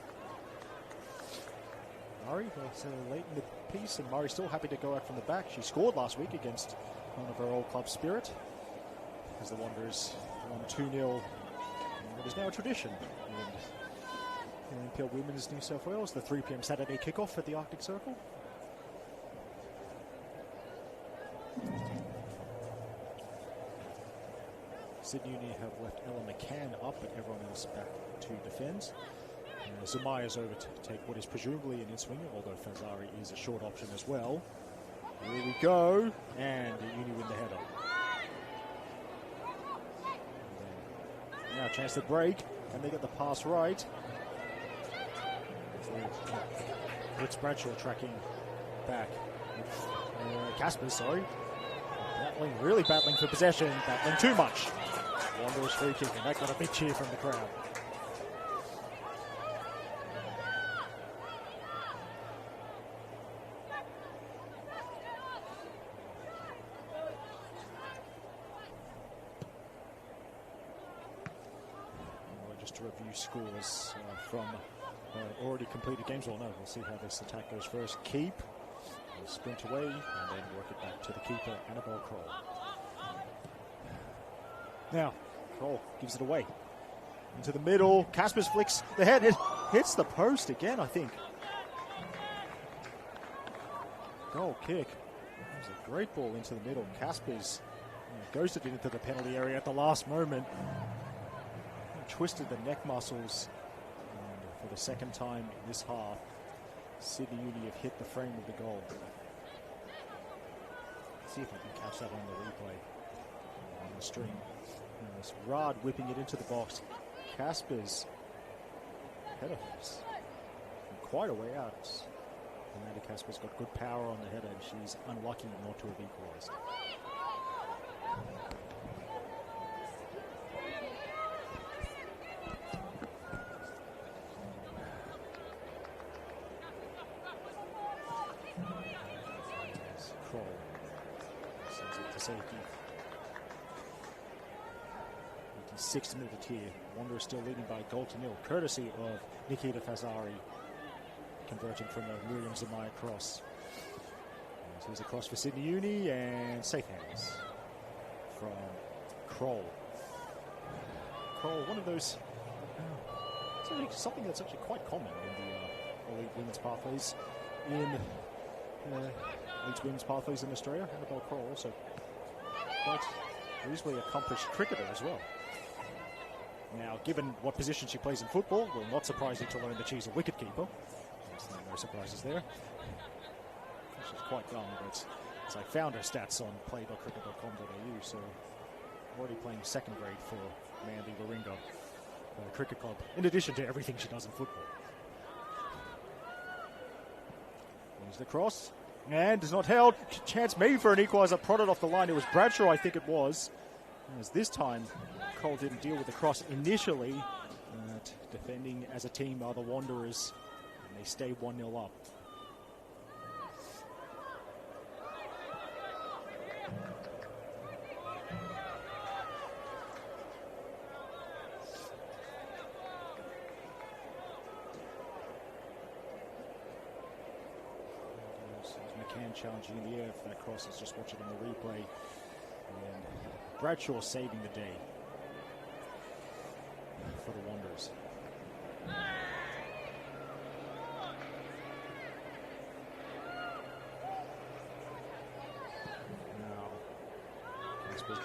Murray late in the piece, and Murray still happy to go out from the back. She scored last week against one of her old club, Spirit, as the Wanderers won 2-0. What is now a tradition in NPL Women's New South Wales. The 3 p.m. Saturday kickoff at the Arctic Circle. Sydney Uni have left Ella McCann up, but everyone else back to defend. Zamaya's over to take what is presumably an in-swinger, although Fazari is a short option as well. Here we go, and Uni win the header. Now a chance to break, and they get the pass right. Fritz Bradshaw tracking back. Casper, sorry. Really battling for possession, battling too much. Wanderers free kick, and that got a big cheer from the crowd. to review scores from already completed games. Well, no, we'll see how this attack goes first. Keep, we'll sprint away, and then work it back to the keeper, Annabelle Kroll. Now, Kroll gives it away. Into the middle, Caspers flicks the head, it hits the post again, I think. Goal kick. That was a great ball into the middle. Caspers ghosted it into the penalty area at the last moment. Twisted the neck muscles. And for the second time in this half, Sydney Uni have hit the frame of the goal. Let's see if I can catch that on the replay on the stream. It's Rad whipping it into the box. Caspers header is quite a way out. Amanda Casper's got good power on the header, and she's unlucky not to have equalised. Kroll sends it to safety. 86th minute here. Wanderers still leading by a goal to nil, courtesy of Nikita Fazari, converting from a Williams-Amaya cross. So here's a cross for Sydney Uni, and safe hands from Kroll. Kroll, one of those, something that's actually quite common in the elite women's pathways in Australia. Annabelle Kroll also quite reasonably accomplished cricketer as well. Now, given what position she plays in football, well, not surprising to learn that she's a wicketkeeper. No surprises there. She's quite young, but as I found her stats on play.cricket.com.au, so already playing second grade for Manly Warringah Cricket Club, in addition to everything she does in football. There's the cross, and is not held. Chance maybe for an equaliser, prodded off the line. It was Bradshaw, I think it was. As this time, Cole didn't deal with the cross initially. Defending as a team are the Wanderers. They stay 1-0 up. McCann challenging in the air for that cross. Let's just watch it on the replay. And Bradshaw saving the day for the Wanderers.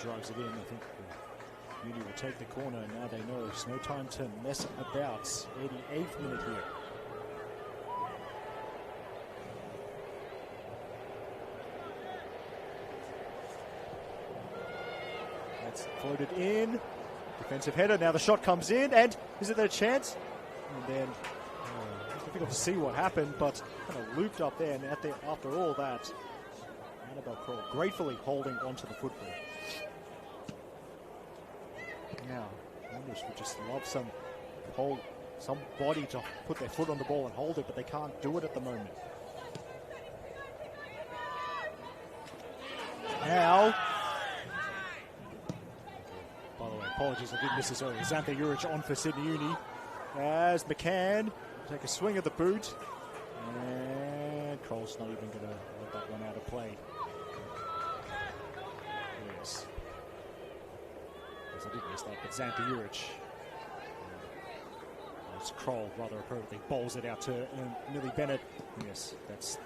Drives it in. I think Uni will take the corner. Now they know there's no time to mess about. 88th minute here. That's floated in. Defensive header. Now the shot comes in, and is it their chance? And then it's difficult to see what happened, but kind of looped up there. And after all that, Annabelle Kroll gratefully holding onto the football. Now, Wanderers would just love somebody to put their foot on the ball and hold it, but they can't do it at the moment. Now, by the way, apologies, I did miss this earlier. Xantha Juric on for Sydney Uni as McCann take a swing at the boot, and Kroll's not even going to let that one out of play. Yes. I did miss that, but Xantha Juric, it's Kroll rather appropriately, bowls it out to Millie Bennett. Yes, that's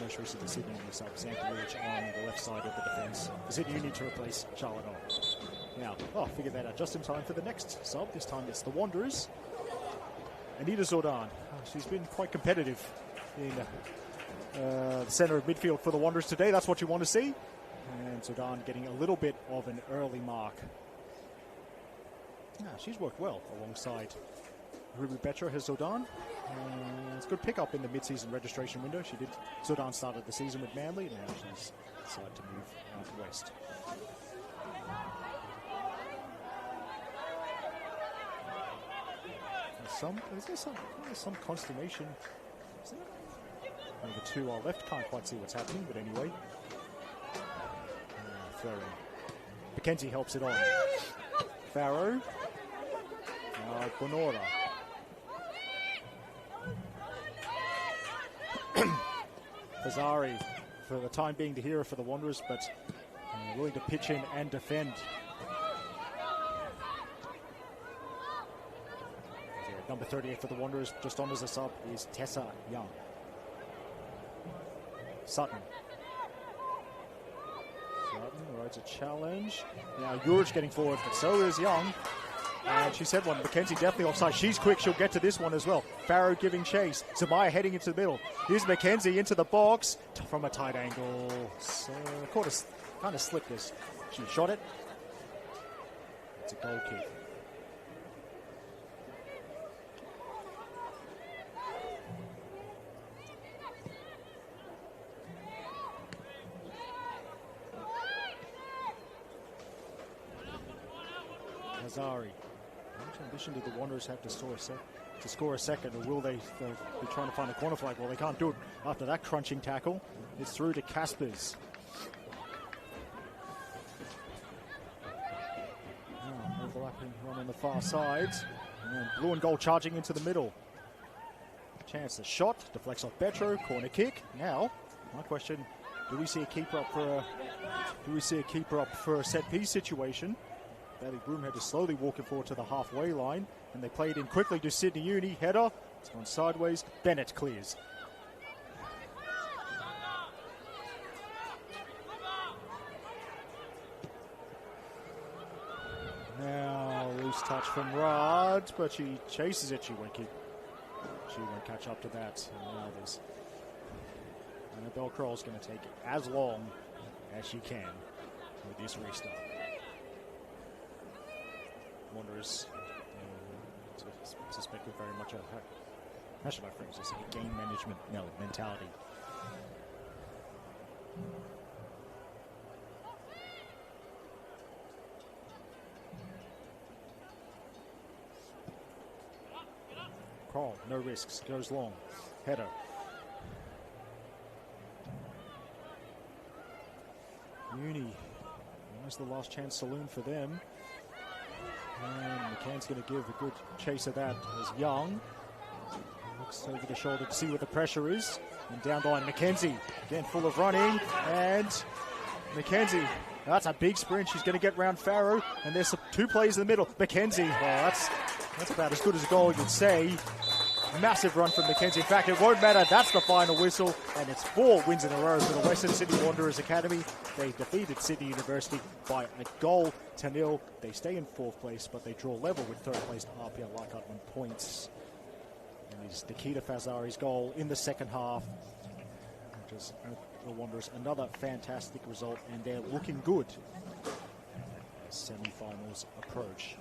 most recently Sydney Uni sub. Xantha Juric on the left side of the defence. Sydney Uni to replace Charlotte On. Now, figured that out just in time for the next sub. This time it's the Wanderers. Anita Zordan. She's been quite competitive in the centre of midfield for the Wanderers today. That's what you want to see. And Zordan getting a little bit of an early mark. She's worked well alongside Ruby Betra has Zordan. It's a good pick up in the mid-season registration window. Zordan started the season with Manly. Now she's decided to move out west. There's some consternation. The two are left, can't quite see what's happening, but anyway. Throw in. McKenzie helps it on. Farrow. Bonora. Fazari, for the time being, the hero for the Wanderers, but willing to pitch in and defend. Number 38 for the Wanderers, just on as a sub, is Tessa Young. Sutton rides a challenge. Now Urich getting forward, but so is Young. And she said one. Mackenzie definitely offside. She's quick. She'll get to this one as well. Farrow giving chase. Zamaya heading into the middle. Here's Mackenzie into the box from a tight angle. So, kind of slipped this. She shot it. It's a goal kick. Hazari. How much ambition do the Wanderers have to score a second, or will they be trying to find a corner flag? Well, they can't do it after that crunching tackle. It's through to Caspers. Now, overlapping run on the far side. And then blue and gold charging into the middle. Chance, the shot, deflects off Betro, corner kick. Now, my question, do we see a keeper up for a set piece situation? Bailey Broomhead is slowly walking forward to the halfway line, and they play it in quickly to Sydney Uni. Header, it's gone sideways. Bennett clears. Now, loose touch from Rod, but she chases it. She won't catch up to that. And now there's Annabelle Kroll's going to take as long as she can with this restart. Wanderers suspect very much how should I phrase this? A game management mentality. Kroll, no risks, goes long. Header. Uni, almost the last chance saloon for them. And McCann's going to give a good chase of that as Young looks over the shoulder to see where the pressure is. And down the line, McKenzie, again full of running. And McKenzie, that's a big sprint. She's going to get round Farrow. And there's two plays in the middle. McKenzie, that's about as good as a goal you'd say. Massive run from McKenzie. In fact, it won't matter. That's the final whistle. And it's 4 wins in a row for the Western Sydney Wanderers Academy. They defeated Sydney University by a goal to 0. They stay in 4th place, but they draw level with 3rd place RPL Leichhardt on points. And it's Nikita Fazari's goal in the second half, which is the Wanderers another fantastic result, and they're looking good as semi-finals approach.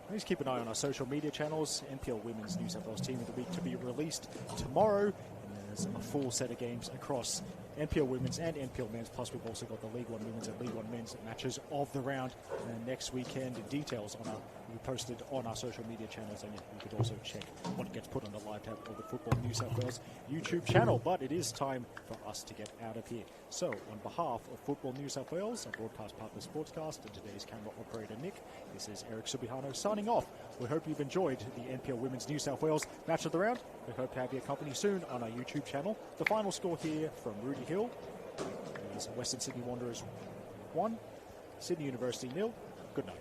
Please keep an eye on our social media channels. NPL Women's New South Wales Team of the Week to be released tomorrow. And there's a full set of games across NPL Women's and NPL Men's. Plus, we've also got the League One Women's and League One Men's matches of the round. And next weekend, details will be posted on our social media channels. And you could also check what gets put on the live tab of the Football New South Wales YouTube channel. But it is time for us to get out of here. So, on behalf of Football New South Wales, our broadcast partner Sportscast, and today's camera operator Nick, this is Eric Subihano signing off. We hope you've enjoyed the NPL Women's New South Wales match of the round. We hope to have your company soon on our YouTube channel. The final score here from Rudy Hill is Western Sydney Wanderers 1, Sydney University 0. Good night.